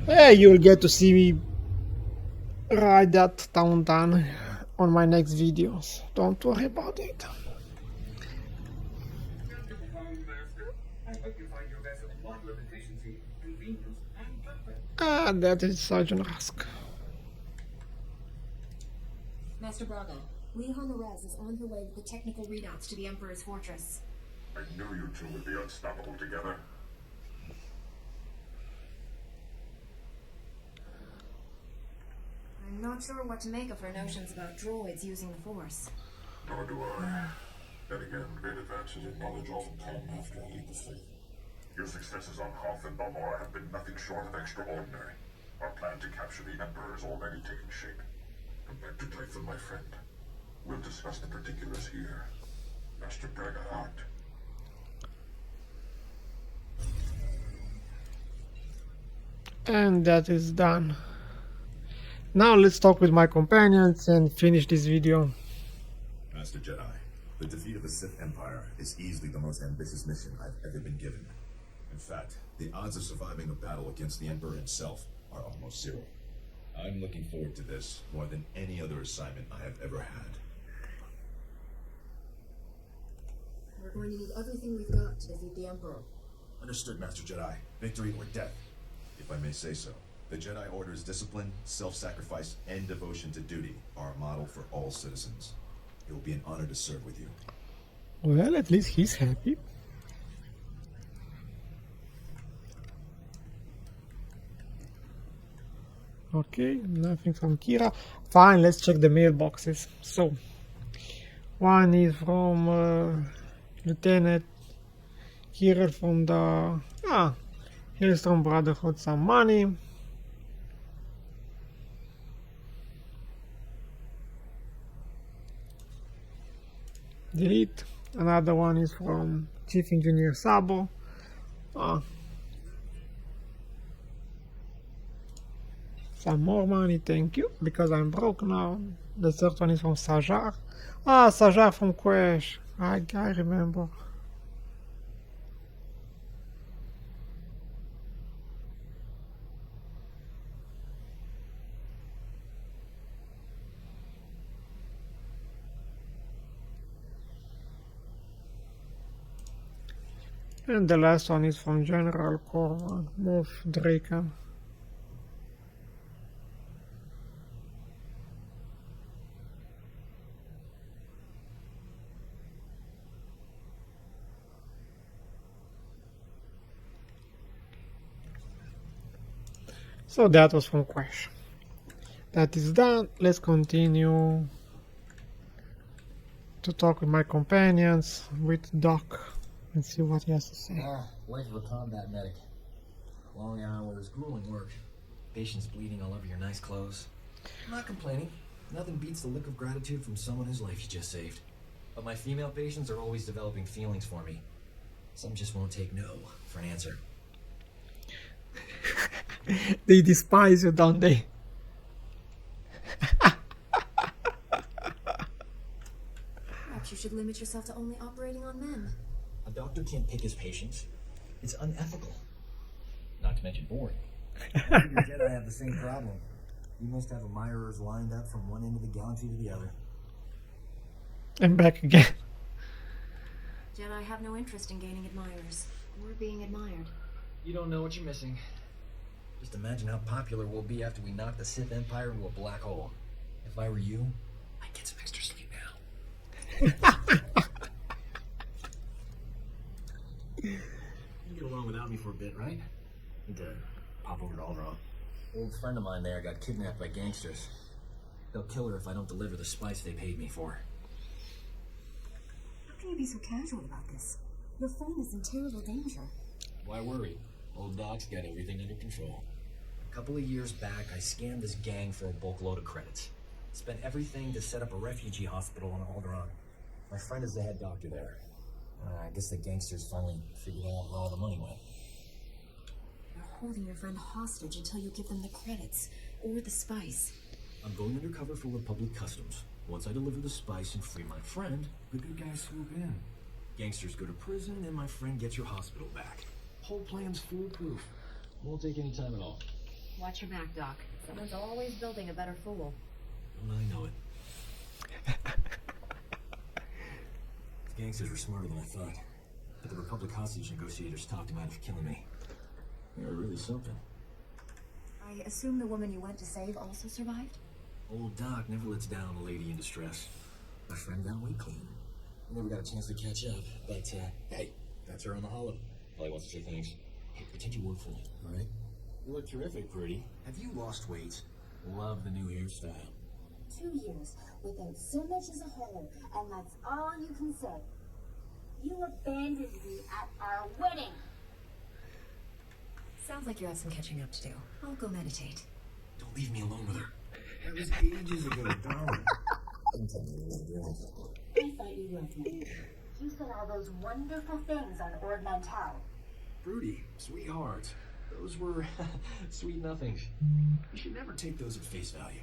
Hey, you'll get to see me ride that downtown on my next videos. Don't worry about it. Ah, that is Sergeant Rusk. Master Braga, Leon Perez is on her way with the technical readouts to the Emperor's fortress. I knew you two would be unstoppable together. I'm not sure what to make of her notions about droids using the Force. Nor do I. Then again, great advances in knowledge often come after a leap of faith. Your successes on Hoth and Balmora have been nothing short of extraordinary. Our plan to capture the Emperor is already taking shape. Come back to Typhon, my friend. We'll discuss the particulars here. Master Braga out. And that is done. Now let's talk with my companions and finish this video. Master Jedi, the defeat of the Sith Empire is easily the most ambitious mission I've ever been given. In fact, the odds of surviving a battle against the Emperor himself are almost zero. I'm looking forward to this more than any other assignment I have ever had. We're going to need everything we've got to defeat the Emperor. Understood, Master Jedi. Victory or death, if I may say so. The Jedi Order's discipline, self-sacrifice, and devotion to duty are a model for all citizens. It will be an honor to serve with you. Well, at least he's happy. Okay, nothing from Kira. Fine, let's check the mailboxes. So, one is from Lieutenant Kira from the Hailstone Brotherhood, some money. Delete. Another one is from Chief Engineer Sabo. Some more money, thank you, because I'm broke now. The third one is from Sajar. Sajar from Quash. I remember. And the last one is from General Corvan, Moff Draken. So that was from Quash. That is done. Let's continue to talk with my companions, with Doc, and see what he has to say. Life of a combat medic. Long hours, grueling work. Patients bleeding all over your nice clothes. I'm not complaining. Nothing beats the look of gratitude from someone whose life you just saved. But my female patients are always developing feelings for me. Some just won't take no for an answer. They despise you, don't they? Perhaps you should limit yourself to only operating on men. A doctor can't pick his patients. It's unethical. Not to mention boring. I think the Jedi have the same problem. You must have admirers lined up from one end of the galaxy to the other. And back again. Jedi have no interest in gaining admirers, or being admired. You don't know what you're missing. Just imagine how popular we'll be after we knock the Sith Empire into a black hole. If I were you, I'd get some extra sleep now. You get along without me for a bit, right? Need to pop over to Alderaan. Old friend of mine there got kidnapped by gangsters. They'll kill her if I don't deliver the spice they paid me for. How can you be so casual about this? Your friend is in terrible danger. Why worry? Old Doc's got everything under control. A couple of years back, I scammed this gang for a bulk load of credits. Spent everything to set up a refugee hospital on Alderaan. My friend is the head doctor there. I guess the gangsters finally figured out where all the money went. You're holding your friend hostage until you give them the credits, or the spice. I'm going undercover for Republic Customs. Once I deliver the spice and free my friend, the good guys swoop in. Gangsters go to prison, and my friend gets your hospital back. Whole plan's foolproof. Won't take any time at all. Watch your back, Doc. Someone's always building a better fool. Don't I know it? The gangsters were smarter than I thought. But the Republic hostage negotiators talked him out of killing me. They were really something. I assume the woman you went to save also survived? Old Doc never lets down a lady in distress. My friend got away clean. I never got a chance to catch up, but hey, that's her on the holo. Probably wants to say thanks. Hey, pretend you work for me, all right? You look terrific, pretty. Have you lost weight? Love the new hairstyle. 2 years without so much as a hello, and that's all you can say. You abandoned me at our wedding. Sounds like you have some catching up to do. I'll go meditate. Don't leave me alone with her. That was ages ago, darling. Don't tell me you're doing I thought you loved me. You said all those wonderful things on Ord Mantell. Broody, sweetheart. Those were sweet nothings. You should never take those at face value.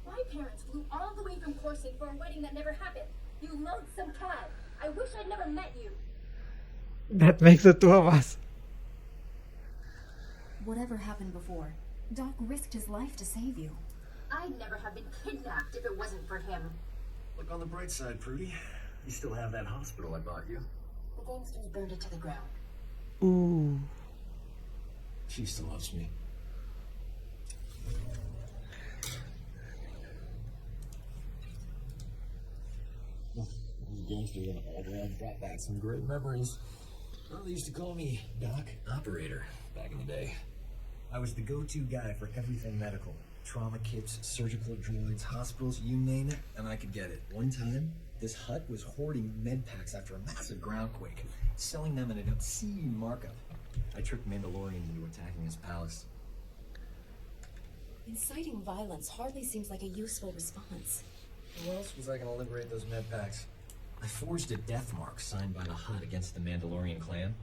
My parents flew all the way from Coruscant for a wedding that never happened. You loathsome cad. I wish I'd never met you. That makes the two of us. Whatever happened before, Doc risked his life to save you. I'd never have been kidnapped if it wasn't for him. Look on the bright side, Prudy. You still have that hospital I bought you. The gangsters burned it to the ground. Ooh. She still loves me. Those gangsters on Alderaan brought back some great memories. Well, they used to call me Doc Operator back in the day. I was the go-to guy for everything medical. Trauma kits, surgical droids, hospitals, you name it, and I could get it. One time, this hut was hoarding med packs after a massive groundquake, selling them at an obscene markup. I tricked Mandalorians into attacking his palace. Inciting violence hardly seems like a useful response. How else was I going to liberate those med packs? I forged a death mark signed by the Hutt against the Mandalorian clan.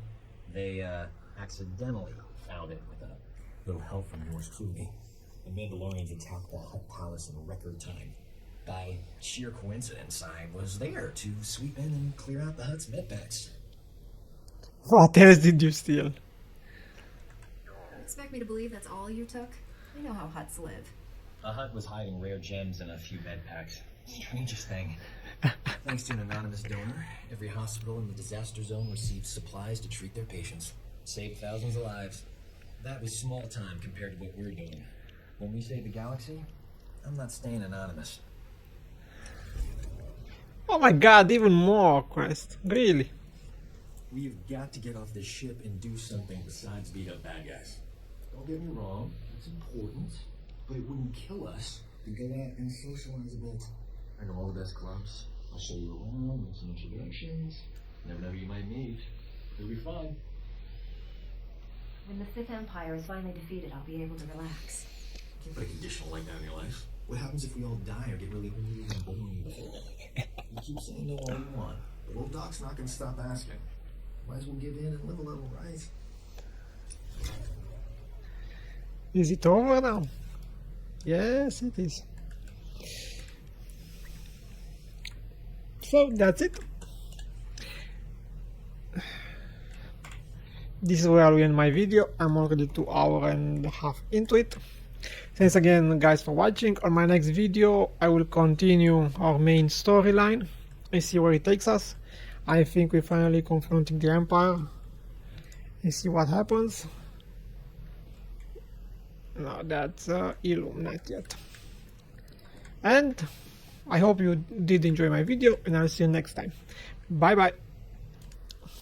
They, accidentally found it with a little help from yours truly. The Mandalorians attacked the Hutt palace in record time. By sheer coincidence, I was there to sweep in and clear out the Hutt's med packs. What else did you steal? Expect me to believe that's all you took? I know how Hutts live. A Hutt was hiding rare gems in a few med packs. Strangest thing. Thanks to an anonymous donor, every hospital in the disaster zone received supplies to treat their patients. Saved thousands of lives. That was small time compared to what we're doing. When we save the galaxy, I'm not staying anonymous. Oh my god, even more quest. Really? We've got to get off this ship and do something besides beat up bad guys. Don't get me wrong, it's important, but it wouldn't kill us to go out and socialize a bit. I know all the best clubs. I'll show you around, make some introductions. Never know who you might meet. It'll be fun. When the Sith Empire is finally defeated, I'll be able to relax. Can't put a conditional like that in your life. What happens if we all die or get really old and boring? You keep saying no all you want, but old Doc's not gonna stop asking. Might as well give in and live a little, right? Is it over now? Yes, it is. So that's it. This is where I'll end my video. I'm already 2 hours and a half into it. Thanks again guys for watching. On my next video I will continue our main storyline and see where it takes us. I think we're finally confronting the Empire and see what happens. No, that's Illum, not yet. And I hope you did enjoy my video, and I'll see you next time. Bye bye.